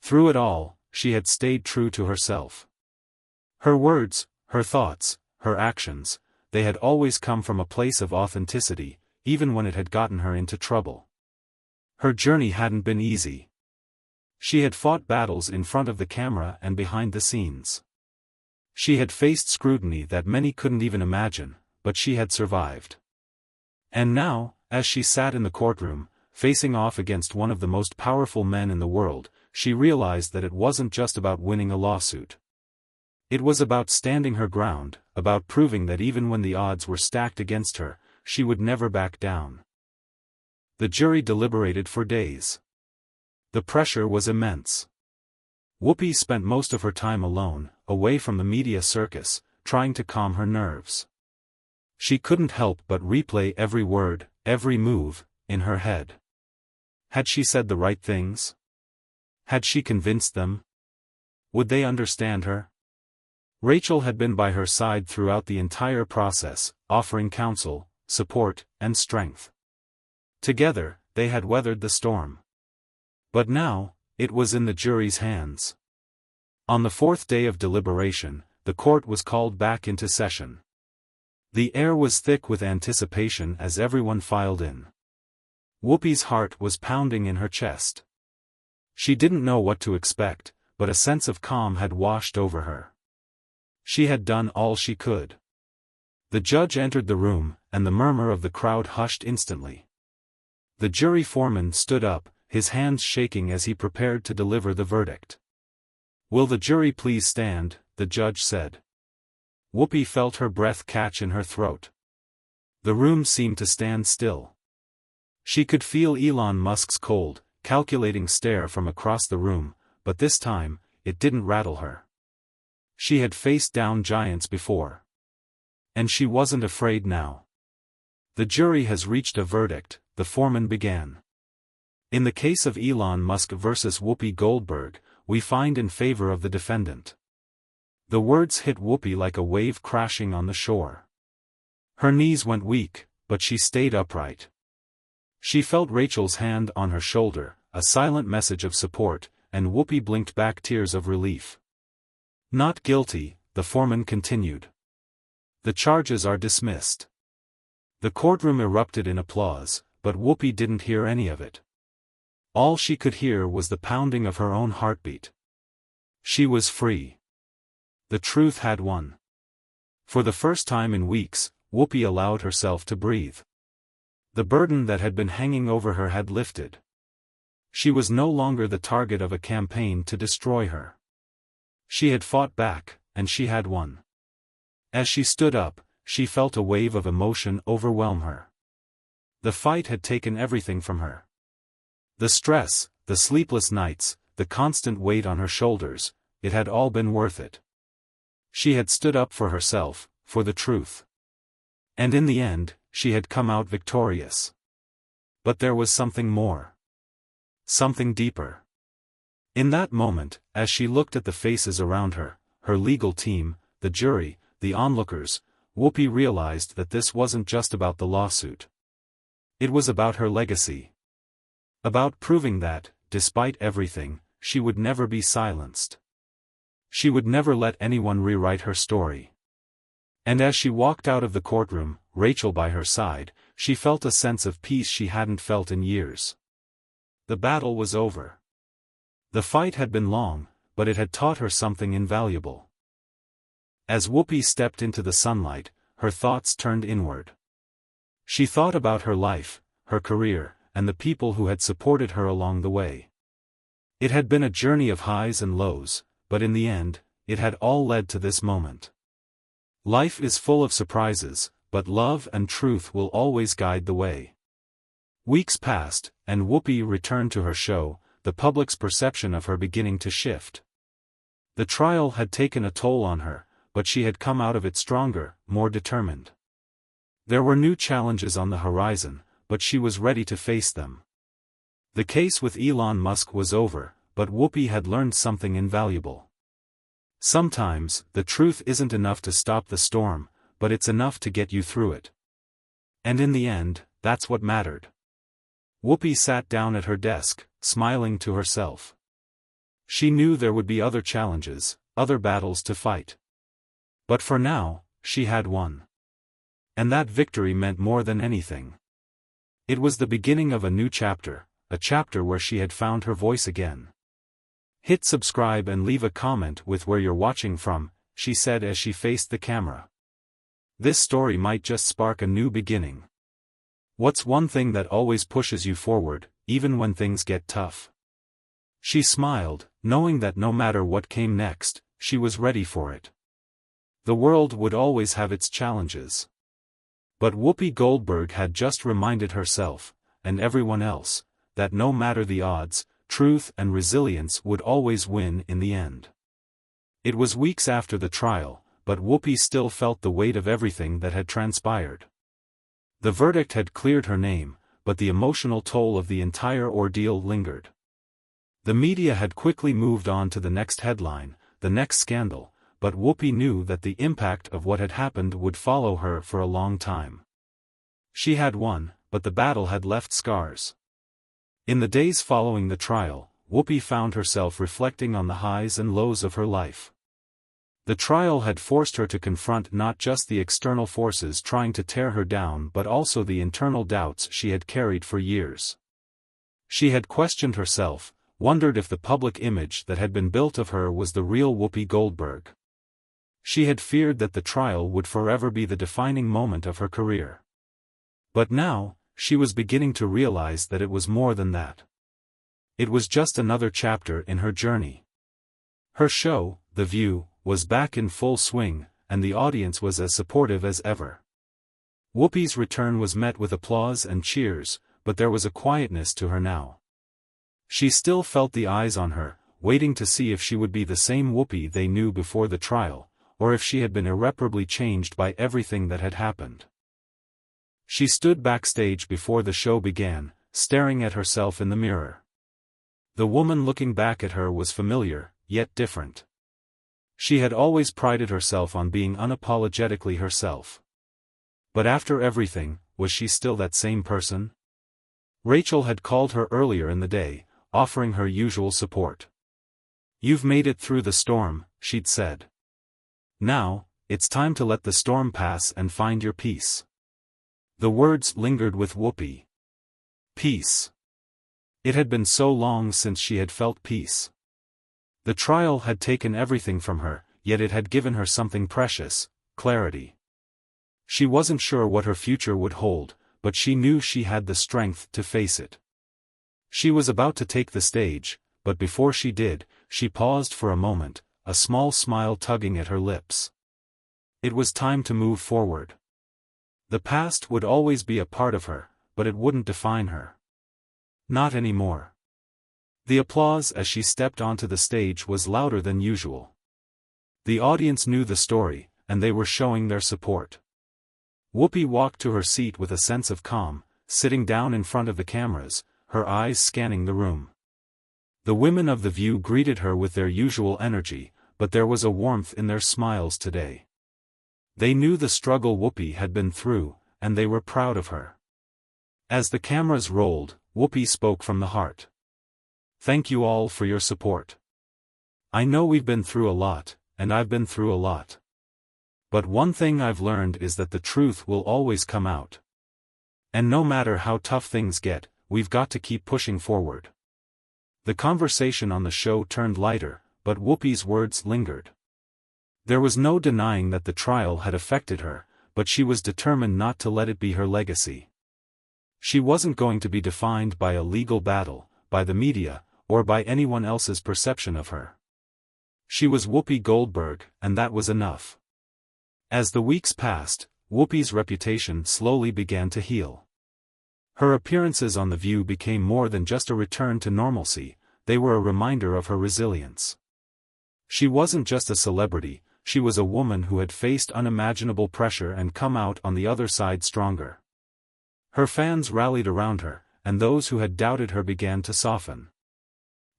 Through it all, she had stayed true to herself. Her words, her thoughts, her actions, they had always come from a place of authenticity, even when it had gotten her into trouble. Her journey hadn't been easy. She had fought battles in front of the camera and behind the scenes. She had faced scrutiny that many couldn't even imagine, but she had survived. And now, as she sat in the courtroom, facing off against one of the most powerful men in the world, she realized that it wasn't just about winning a lawsuit. It was about standing her ground, about proving that even when the odds were stacked against her, she would never back down. The jury deliberated for days. The pressure was immense. Whoopi spent most of her time alone, away from the media circus, trying to calm her nerves. She couldn't help but replay every word, every move, in her head. Had she said the right things? Had she convinced them? Would they understand her? Rachel had been by her side throughout the entire process, offering counsel, support, and strength. Together, they had weathered the storm. But now, it was in the jury's hands. On the fourth day of deliberation, the court was called back into session. The air was thick with anticipation as everyone filed in. Whoopi's heart was pounding in her chest. She didn't know what to expect, but a sense of calm had washed over her. She had done all she could. The judge entered the room, and the murmur of the crowd hushed instantly. The jury foreman stood up, his hands shaking as he prepared to deliver the verdict. "Will the jury please stand?" the judge said. Whoopi felt her breath catch in her throat. The room seemed to stand still. She could feel Elon Musk's cold, calculating stare from across the room, but this time, it didn't rattle her. She had faced down giants before. And she wasn't afraid now. "The jury has reached a verdict," the foreman began. "In the case of Elon Musk versus Whoopi Goldberg, we find in favor of the defendant." The words hit Whoopi like a wave crashing on the shore. Her knees went weak, but she stayed upright. She felt Rachel's hand on her shoulder, a silent message of support, and Whoopi blinked back tears of relief. "Not guilty," the foreman continued. "The charges are dismissed." The courtroom erupted in applause, but Whoopi didn't hear any of it. All she could hear was the pounding of her own heartbeat. She was free. The truth had won. For the first time in weeks, Whoopi allowed herself to breathe. The burden that had been hanging over her had lifted. She was no longer the target of a campaign to destroy her. She had fought back, and she had won. As she stood up, she felt a wave of emotion overwhelm her. The fight had taken everything from her. The stress, the sleepless nights, the constant weight on her shoulders, it had all been worth it. She had stood up for herself, for the truth. And in the end, she had come out victorious. But there was something more. Something deeper. In that moment, as she looked at the faces around her, her legal team, the jury, the onlookers, Whoopi realized that this wasn't just about the lawsuit. It was about her legacy. About proving that, despite everything, she would never be silenced. She would never let anyone rewrite her story. And as she walked out of the courtroom, Rachel by her side, she felt a sense of peace she hadn't felt in years. The battle was over. The fight had been long, but it had taught her something invaluable. As Whoopi stepped into the sunlight, her thoughts turned inward. She thought about her life, her career, and the people who had supported her along the way. It had been a journey of highs and lows, but in the end, it had all led to this moment. Life is full of surprises, but love and truth will always guide the way. Weeks passed, and Whoopi returned to her show, the public's perception of her beginning to shift. The trial had taken a toll on her, but she had come out of it stronger, more determined. There were new challenges on the horizon, but she was ready to face them. The case with Elon Musk was over, but Whoopi had learned something invaluable. Sometimes, the truth isn't enough to stop the storm, but it's enough to get you through it. And in the end, that's what mattered. Whoopi sat down at her desk, smiling to herself. She knew there would be other challenges, other battles to fight. But for now, she had won. And that victory meant more than anything. It was the beginning of a new chapter, a chapter where she had found her voice again. "Hit subscribe and leave a comment with where you're watching from," she said as she faced the camera. "This story might just spark a new beginning. What's one thing that always pushes you forward, even when things get tough?" She smiled, knowing that no matter what came next, she was ready for it. The world would always have its challenges. But Whoopi Goldberg had just reminded herself, and everyone else, that no matter the odds, truth and resilience would always win in the end. It was weeks after the trial, but Whoopi still felt the weight of everything that had transpired. The verdict had cleared her name, but the emotional toll of the entire ordeal lingered. The media had quickly moved on to the next headline, the next scandal, but Whoopi knew that the impact of what had happened would follow her for a long time. She had won, but the battle had left scars. In the days following the trial, Whoopi found herself reflecting on the highs and lows of her life. The trial had forced her to confront not just the external forces trying to tear her down but also the internal doubts she had carried for years. She had questioned herself, wondered if the public image that had been built of her was the real Whoopi Goldberg. She had feared that the trial would forever be the defining moment of her career. But now, she was beginning to realize that it was more than that. It was just another chapter in her journey. Her show, The View, was back in full swing, and the audience was as supportive as ever. Whoopi's return was met with applause and cheers, but there was a quietness to her now. She still felt the eyes on her, waiting to see if she would be the same Whoopi they knew before the trial, or if she had been irreparably changed by everything that had happened. She stood backstage before the show began, staring at herself in the mirror. The woman looking back at her was familiar, yet different. She had always prided herself on being unapologetically herself. But after everything, was she still that same person? Rachel had called her earlier in the day, offering her usual support. "You've made it through the storm," she'd said. "Now, it's time to let the storm pass and find your peace." The words lingered with Whoopi. Peace. It had been so long since she had felt peace. The trial had taken everything from her, yet it had given her something precious: clarity. She wasn't sure what her future would hold, but she knew she had the strength to face it. She was about to take the stage, but before she did, she paused for a moment, a small smile tugging at her lips. It was time to move forward. The past would always be a part of her, but it wouldn't define her. Not anymore. The applause as she stepped onto the stage was louder than usual. The audience knew the story, and they were showing their support. Whoopi walked to her seat with a sense of calm, sitting down in front of the cameras, her eyes scanning the room. The women of The View greeted her with their usual energy, but there was a warmth in their smiles today. They knew the struggle Whoopi had been through, and they were proud of her. As the cameras rolled, Whoopi spoke from the heart. "Thank you all for your support. I know we've been through a lot, and I've been through a lot. But one thing I've learned is that the truth will always come out. And no matter how tough things get, we've got to keep pushing forward." The conversation on the show turned lighter, but Whoopi's words lingered. There was no denying that the trial had affected her, but she was determined not to let it be her legacy. She wasn't going to be defined by a legal battle, by the media, or by anyone else's perception of her. She was Whoopi Goldberg, and that was enough. As the weeks passed, Whoopi's reputation slowly began to heal. Her appearances on The View became more than just a return to normalcy, they were a reminder of her resilience. She wasn't just a celebrity, she was a woman who had faced unimaginable pressure and come out on the other side stronger. Her fans rallied around her, and those who had doubted her began to soften.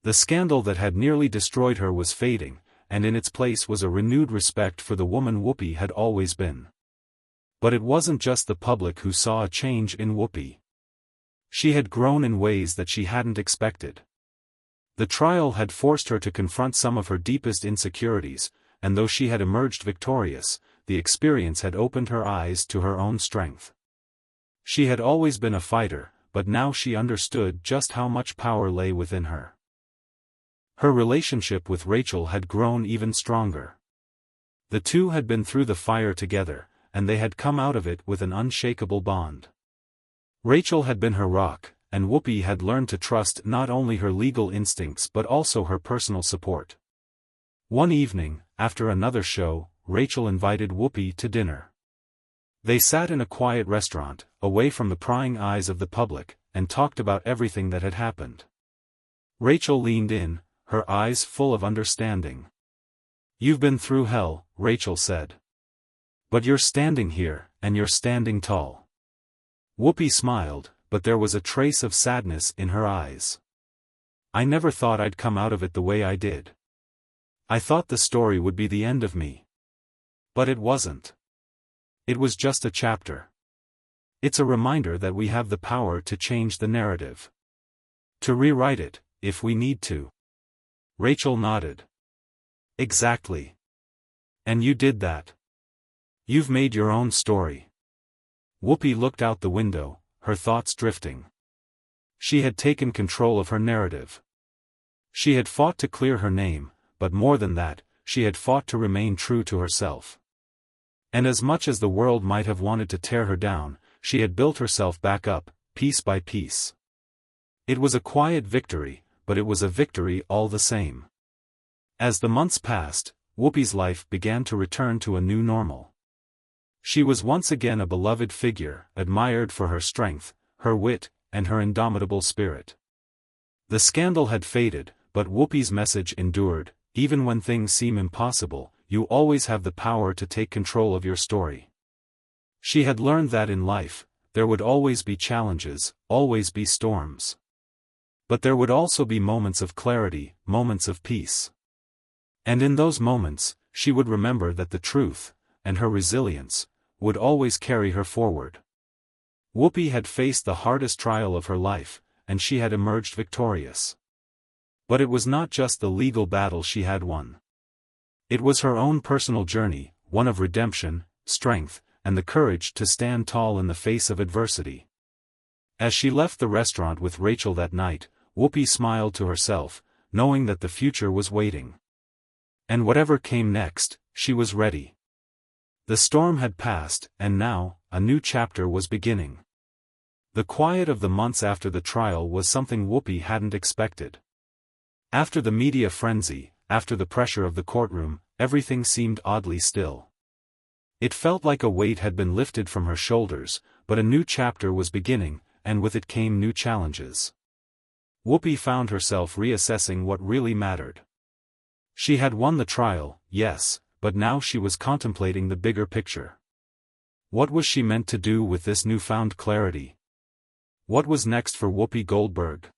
The scandal that had nearly destroyed her was fading, and in its place was a renewed respect for the woman Whoopi had always been. But it wasn't just the public who saw a change in Whoopi. She had grown in ways that she hadn't expected. The trial had forced her to confront some of her deepest insecurities, and though she had emerged victorious, the experience had opened her eyes to her own strength. She had always been a fighter, but now she understood just how much power lay within her. Her relationship with Rachel had grown even stronger. The two had been through the fire together, and they had come out of it with an unshakable bond. Rachel had been her rock, and Whoopi had learned to trust not only her legal instincts but also her personal support. One evening, after another show, Rachel invited Whoopi to dinner. They sat in a quiet restaurant, away from the prying eyes of the public, and talked about everything that had happened. Rachel leaned in, her eyes full of understanding. "You've been through hell," Rachel said. "But you're standing here, and you're standing tall." Whoopi smiled, but there was a trace of sadness in her eyes. "I never thought I'd come out of it the way I did. I thought the story would be the end of me. But it wasn't. It was just a chapter. It's a reminder that we have the power to change the narrative. To rewrite it, if we need to." Rachel nodded. "Exactly. And you did that. You've made your own story." Whoopi looked out the window, her thoughts drifting. She had taken control of her narrative. She had fought to clear her name, but more than that, she had fought to remain true to herself. And as much as the world might have wanted to tear her down, she had built herself back up, piece by piece. It was a quiet victory, but it was a victory all the same. As the months passed, Whoopi's life began to return to a new normal. She was once again a beloved figure, admired for her strength, her wit, and her indomitable spirit. The scandal had faded, but Whoopi's message endured: even when things seem impossible, you always have the power to take control of your story. She had learned that in life, there would always be challenges, always be storms. But there would also be moments of clarity, moments of peace. And in those moments, she would remember that the truth, and her resilience, would always carry her forward. Whoopi had faced the hardest trial of her life, and she had emerged victorious. But it was not just the legal battle she had won. It was her own personal journey, one of redemption, strength, and the courage to stand tall in the face of adversity. As she left the restaurant with Rachel that night, Whoopi smiled to herself, knowing that the future was waiting. And whatever came next, she was ready. The storm had passed, and now, a new chapter was beginning. The quiet of the months after the trial was something Whoopi hadn't expected. After the media frenzy, after the pressure of the courtroom, everything seemed oddly still. It felt like a weight had been lifted from her shoulders, but a new chapter was beginning, and with it came new challenges. Whoopi found herself reassessing what really mattered. She had won the trial, yes, but now she was contemplating the bigger picture. What was she meant to do with this newfound clarity? What was next for Whoopi Goldberg?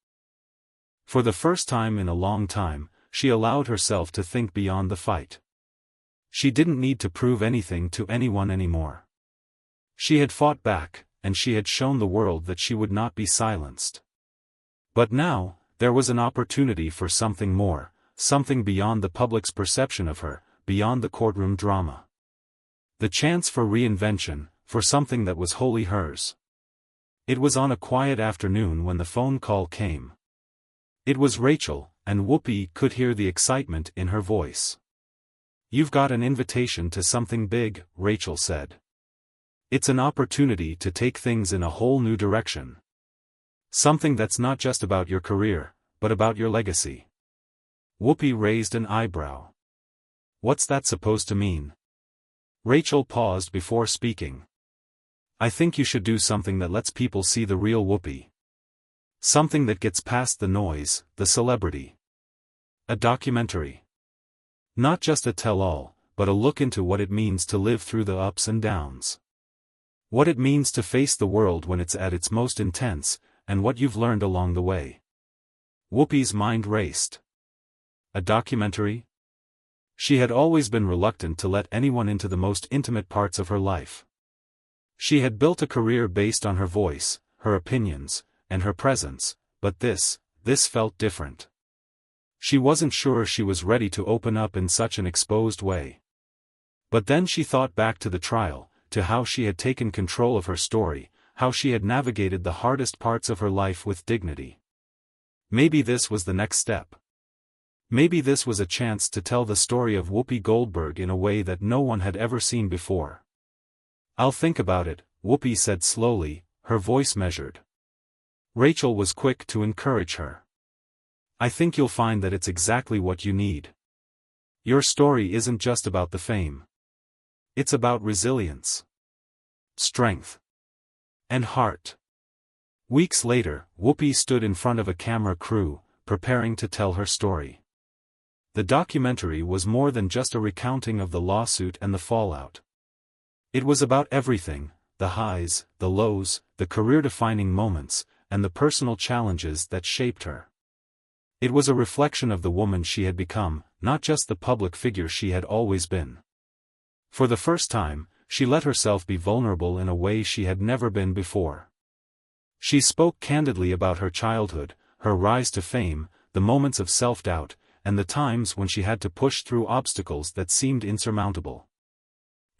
For the first time in a long time, she allowed herself to think beyond the fight. She didn't need to prove anything to anyone anymore. She had fought back, and she had shown the world that she would not be silenced. But now, there was an opportunity for something more, something beyond the public's perception of her, beyond the courtroom drama. The chance for reinvention, for something that was wholly hers. It was on a quiet afternoon when the phone call came. It was Rachel, and Whoopi could hear the excitement in her voice. "You've got an invitation to something big," Rachel said. "It's an opportunity to take things in a whole new direction. Something that's not just about your career, but about your legacy." Whoopi raised an eyebrow. "What's that supposed to mean?" Rachel paused before speaking. "I think you should do something that lets people see the real Whoopi. Something that gets past the noise, the celebrity. A documentary. Not just a tell-all, but a look into what it means to live through the ups and downs. What it means to face the world when it's at its most intense, and what you've learned along the way." Whoopi's mind raced. A documentary? She had always been reluctant to let anyone into the most intimate parts of her life. She had built a career based on her voice, her opinions, and her presence, but this felt different. She wasn't sure she was ready to open up in such an exposed way. But then she thought back to the trial, to how she had taken control of her story, how she had navigated the hardest parts of her life with dignity. Maybe this was the next step. Maybe this was a chance to tell the story of Whoopi Goldberg in a way that no one had ever seen before. "I'll think about it," Whoopi said slowly, her voice measured. Rachel was quick to encourage her. "I think you'll find that it's exactly what you need. Your story isn't just about the fame. It's about resilience, strength, and heart." Weeks later, Whoopi stood in front of a camera crew, preparing to tell her story. The documentary was more than just a recounting of the lawsuit and the fallout. It was about everything, the highs, the lows, the career-defining moments, and the personal challenges that shaped her. It was a reflection of the woman she had become, not just the public figure she had always been. For the first time, she let herself be vulnerable in a way she had never been before. She spoke candidly about her childhood, her rise to fame, the moments of self-doubt, and the times when she had to push through obstacles that seemed insurmountable.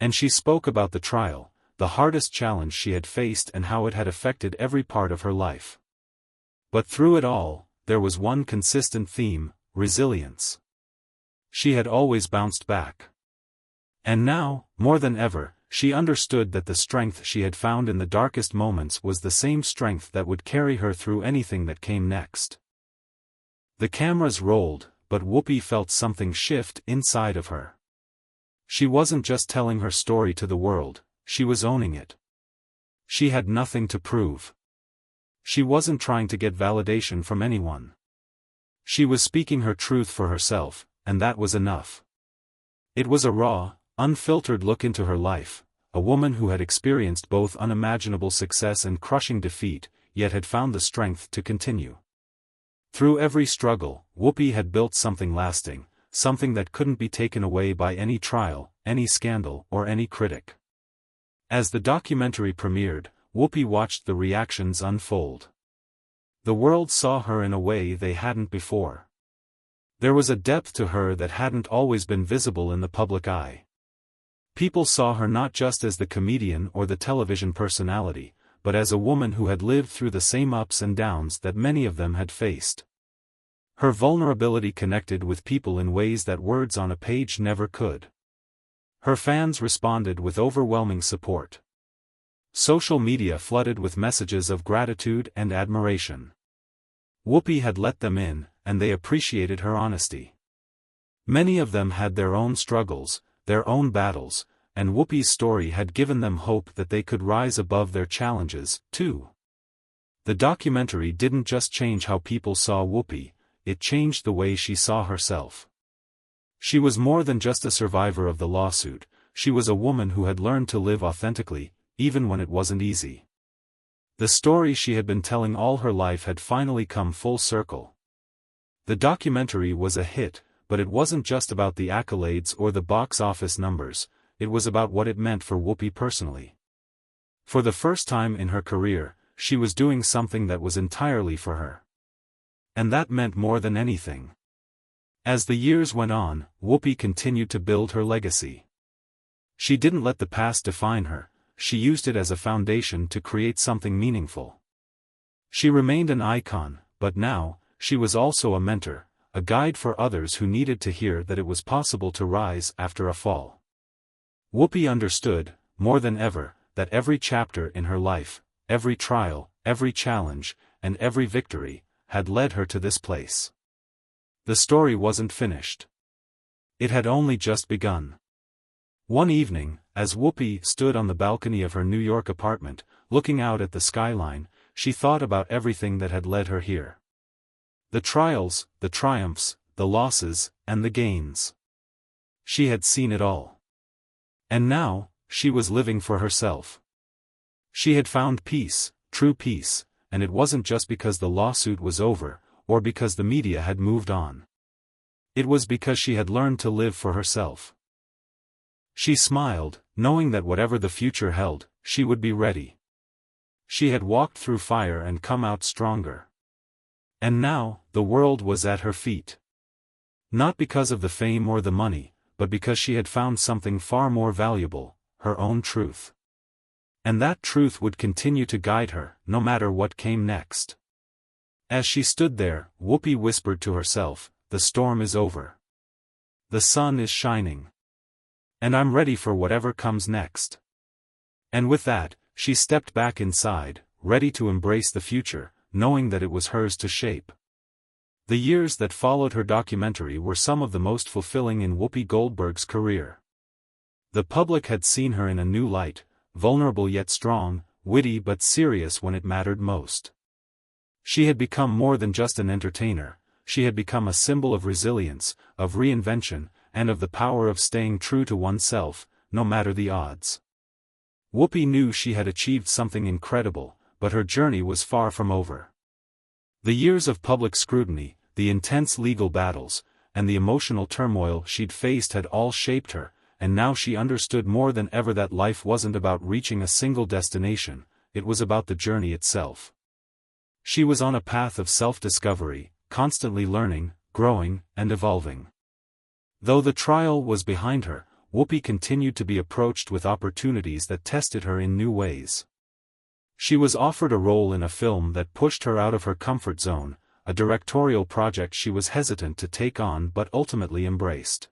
And she spoke about the trial, the hardest challenge she had faced and how it had affected every part of her life. But through it all, there was one consistent theme: resilience. She had always bounced back. And now, more than ever, she understood that the strength she had found in the darkest moments was the same strength that would carry her through anything that came next. The cameras rolled, but Whoopi felt something shift inside of her. She wasn't just telling her story to the world, she was owning it. She had nothing to prove. She wasn't trying to get validation from anyone. She was speaking her truth for herself, and that was enough. It was a raw, unfiltered look into her life, a woman who had experienced both unimaginable success and crushing defeat, yet had found the strength to continue. Through every struggle, Whoopi had built something lasting, something that couldn't be taken away by any trial, any scandal, or any critic. As the documentary premiered, Whoopi watched the reactions unfold. The world saw her in a way they hadn't before. There was a depth to her that hadn't always been visible in the public eye. People saw her not just as the comedian or the television personality, but as a woman who had lived through the same ups and downs that many of them had faced. Her vulnerability connected with people in ways that words on a page never could. Her fans responded with overwhelming support. Social media flooded with messages of gratitude and admiration. Whoopi had let them in, and they appreciated her honesty. Many of them had their own struggles, their own battles, and Whoopi's story had given them hope that they could rise above their challenges, too. The documentary didn't just change how people saw Whoopi, it changed the way she saw herself. She was more than just a survivor of the lawsuit, she was a woman who had learned to live authentically, even when it wasn't easy. The story she had been telling all her life had finally come full circle. The documentary was a hit, but it wasn't just about the accolades or the box office numbers, it was about what it meant for Whoopi personally. For the first time in her career, she was doing something that was entirely for her. And that meant more than anything. As the years went on, Whoopi continued to build her legacy. She didn't let the past define her, she used it as a foundation to create something meaningful. She remained an icon, but now, she was also a mentor, a guide for others who needed to hear that it was possible to rise after a fall. Whoopi understood, more than ever, that every chapter in her life, every trial, every challenge, and every victory, had led her to this place. The story wasn't finished. It had only just begun. One evening, as Whoopi stood on the balcony of her New York apartment, looking out at the skyline, she thought about everything that had led her here. The trials, the triumphs, the losses, and the gains. She had seen it all. And now, she was living for herself. She had found peace, true peace, and it wasn't just because the lawsuit was over, or because the media had moved on. It was because she had learned to live for herself. She smiled, knowing that whatever the future held, she would be ready. She had walked through fire and come out stronger. And now, the world was at her feet. Not because of the fame or the money, but because she had found something far more valuable, her own truth. And that truth would continue to guide her, no matter what came next. As she stood there, Whoopi whispered to herself, "The storm is over. The sun is shining. And I'm ready for whatever comes next." And with that, she stepped back inside, ready to embrace the future, knowing that it was hers to shape. The years that followed her documentary were some of the most fulfilling in Whoopi Goldberg's career. The public had seen her in a new light, vulnerable yet strong, witty but serious when it mattered most. She had become more than just an entertainer, she had become a symbol of resilience, of reinvention, and of the power of staying true to oneself, no matter the odds. Whoopi knew she had achieved something incredible, but her journey was far from over. The years of public scrutiny, the intense legal battles, and the emotional turmoil she'd faced had all shaped her, and now she understood more than ever that life wasn't about reaching a single destination, it was about the journey itself. She was on a path of self-discovery, constantly learning, growing, and evolving. Though the trial was behind her, Whoopi continued to be approached with opportunities that tested her in new ways. She was offered a role in a film that pushed her out of her comfort zone, a directorial project she was hesitant to take on but ultimately embraced.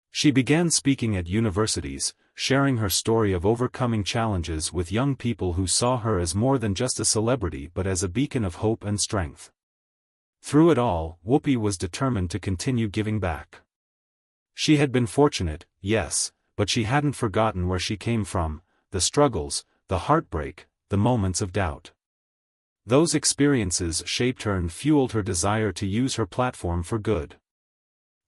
She began speaking at universities, sharing her story of overcoming challenges with young people who saw her as more than just a celebrity but as a beacon of hope and strength. Through it all, Whoopi was determined to continue giving back. She had been fortunate, yes, but she hadn't forgotten where she came from, the struggles, the heartbreak, the moments of doubt. Those experiences shaped her and fueled her desire to use her platform for good.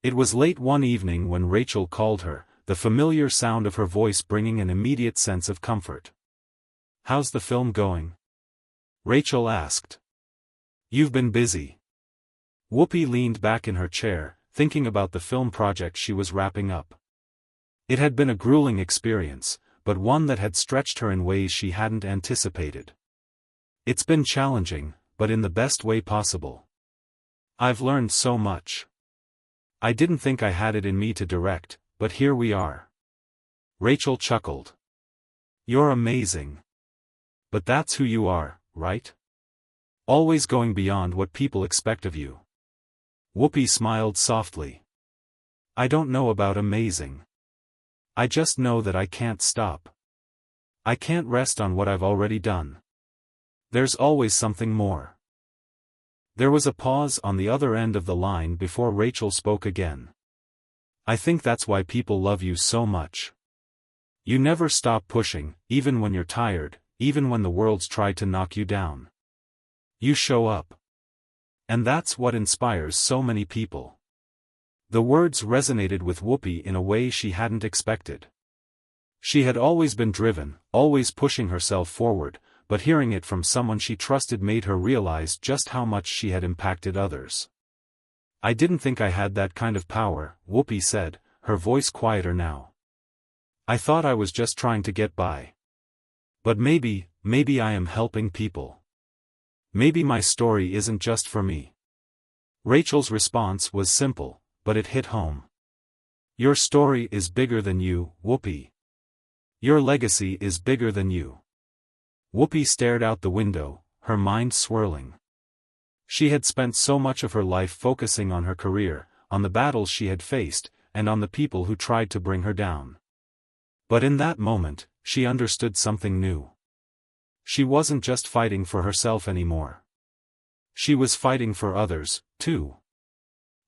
It was late one evening when Rachel called her, the familiar sound of her voice bringing an immediate sense of comfort. "How's the film going?" Rachel asked. "You've been busy." Whoopi leaned back in her chair, thinking about the film project she was wrapping up. It had been a grueling experience, but one that had stretched her in ways she hadn't anticipated. It's been challenging, but in the best way possible. I've learned so much. I didn't think I had it in me to direct, but here we are. Rachel chuckled. You're amazing. But that's who you are, right? Always going beyond what people expect of you. Whoopi smiled softly. I don't know about amazing. I just know that I can't stop. I can't rest on what I've already done. There's always something more. There was a pause on the other end of the line before Rachel spoke again. I think that's why people love you so much. You never stop pushing, even when you're tired, even when the world's tried to knock you down. You show up. And that's what inspires so many people. The words resonated with Whoopi in a way she hadn't expected. She had always been driven, always pushing herself forward, but hearing it from someone she trusted made her realize just how much she had impacted others. I didn't think I had that kind of power, Whoopi said, her voice quieter now. I thought I was just trying to get by. But maybe I am helping people. Maybe my story isn't just for me. Rachel's response was simple, but it hit home. Your story is bigger than you, Whoopi. Your legacy is bigger than you. Whoopi stared out the window, her mind swirling. She had spent so much of her life focusing on her career, on the battles she had faced, and on the people who tried to bring her down. But in that moment, she understood something new. She wasn't just fighting for herself anymore. She was fighting for others, too.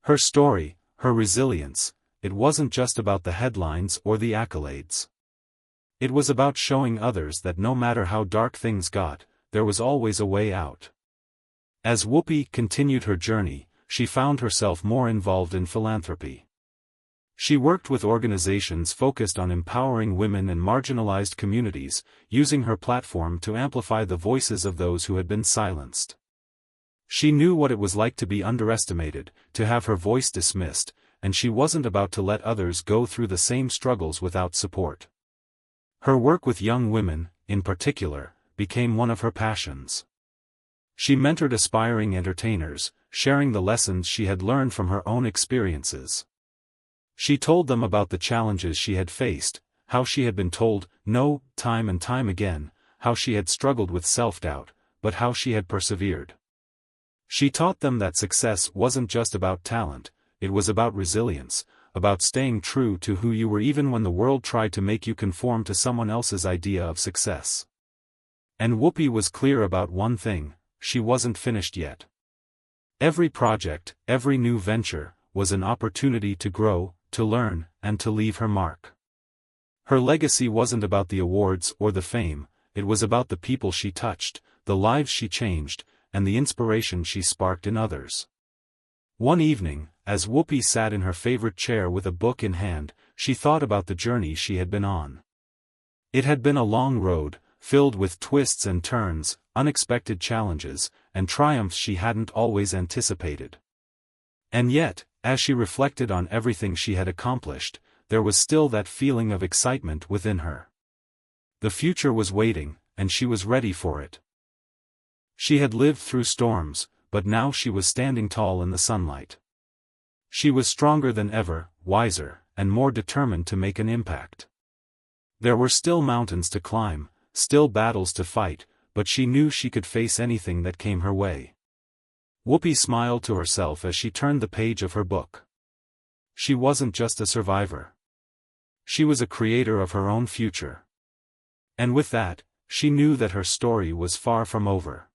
Her story, her resilience, it wasn't just about the headlines or the accolades. It was about showing others that no matter how dark things got, there was always a way out. As Whoopi continued her journey, she found herself more involved in philanthropy. She worked with organizations focused on empowering women and marginalized communities, using her platform to amplify the voices of those who had been silenced. She knew what it was like to be underestimated, to have her voice dismissed, and she wasn't about to let others go through the same struggles without support. Her work with young women, in particular, became one of her passions. She mentored aspiring entertainers, sharing the lessons she had learned from her own experiences. She told them about the challenges she had faced, how she had been told no time and time again, how she had struggled with self-doubt, but how she had persevered. She taught them that success wasn't just about talent, it was about resilience, about staying true to who you were even when the world tried to make you conform to someone else's idea of success. And Whoopi was clear about one thing: she wasn't finished yet. Every project, every new venture, was an opportunity to grow, to learn, and to leave her mark. Her legacy wasn't about the awards or the fame, it was about the people she touched, the lives she changed, and the inspiration she sparked in others. One evening, as Whoopi sat in her favorite chair with a book in hand, she thought about the journey she had been on. It had been a long road, filled with twists and turns, unexpected challenges, and triumphs she hadn't always anticipated. And yet, as she reflected on everything she had accomplished, there was still that feeling of excitement within her. The future was waiting, and she was ready for it. She had lived through storms, but now she was standing tall in the sunlight. She was stronger than ever, wiser, and more determined to make an impact. There were still mountains to climb, still battles to fight, but she knew she could face anything that came her way. Whoopi smiled to herself as she turned the page of her book. She wasn't just a survivor. She was a creator of her own future. And with that, she knew that her story was far from over.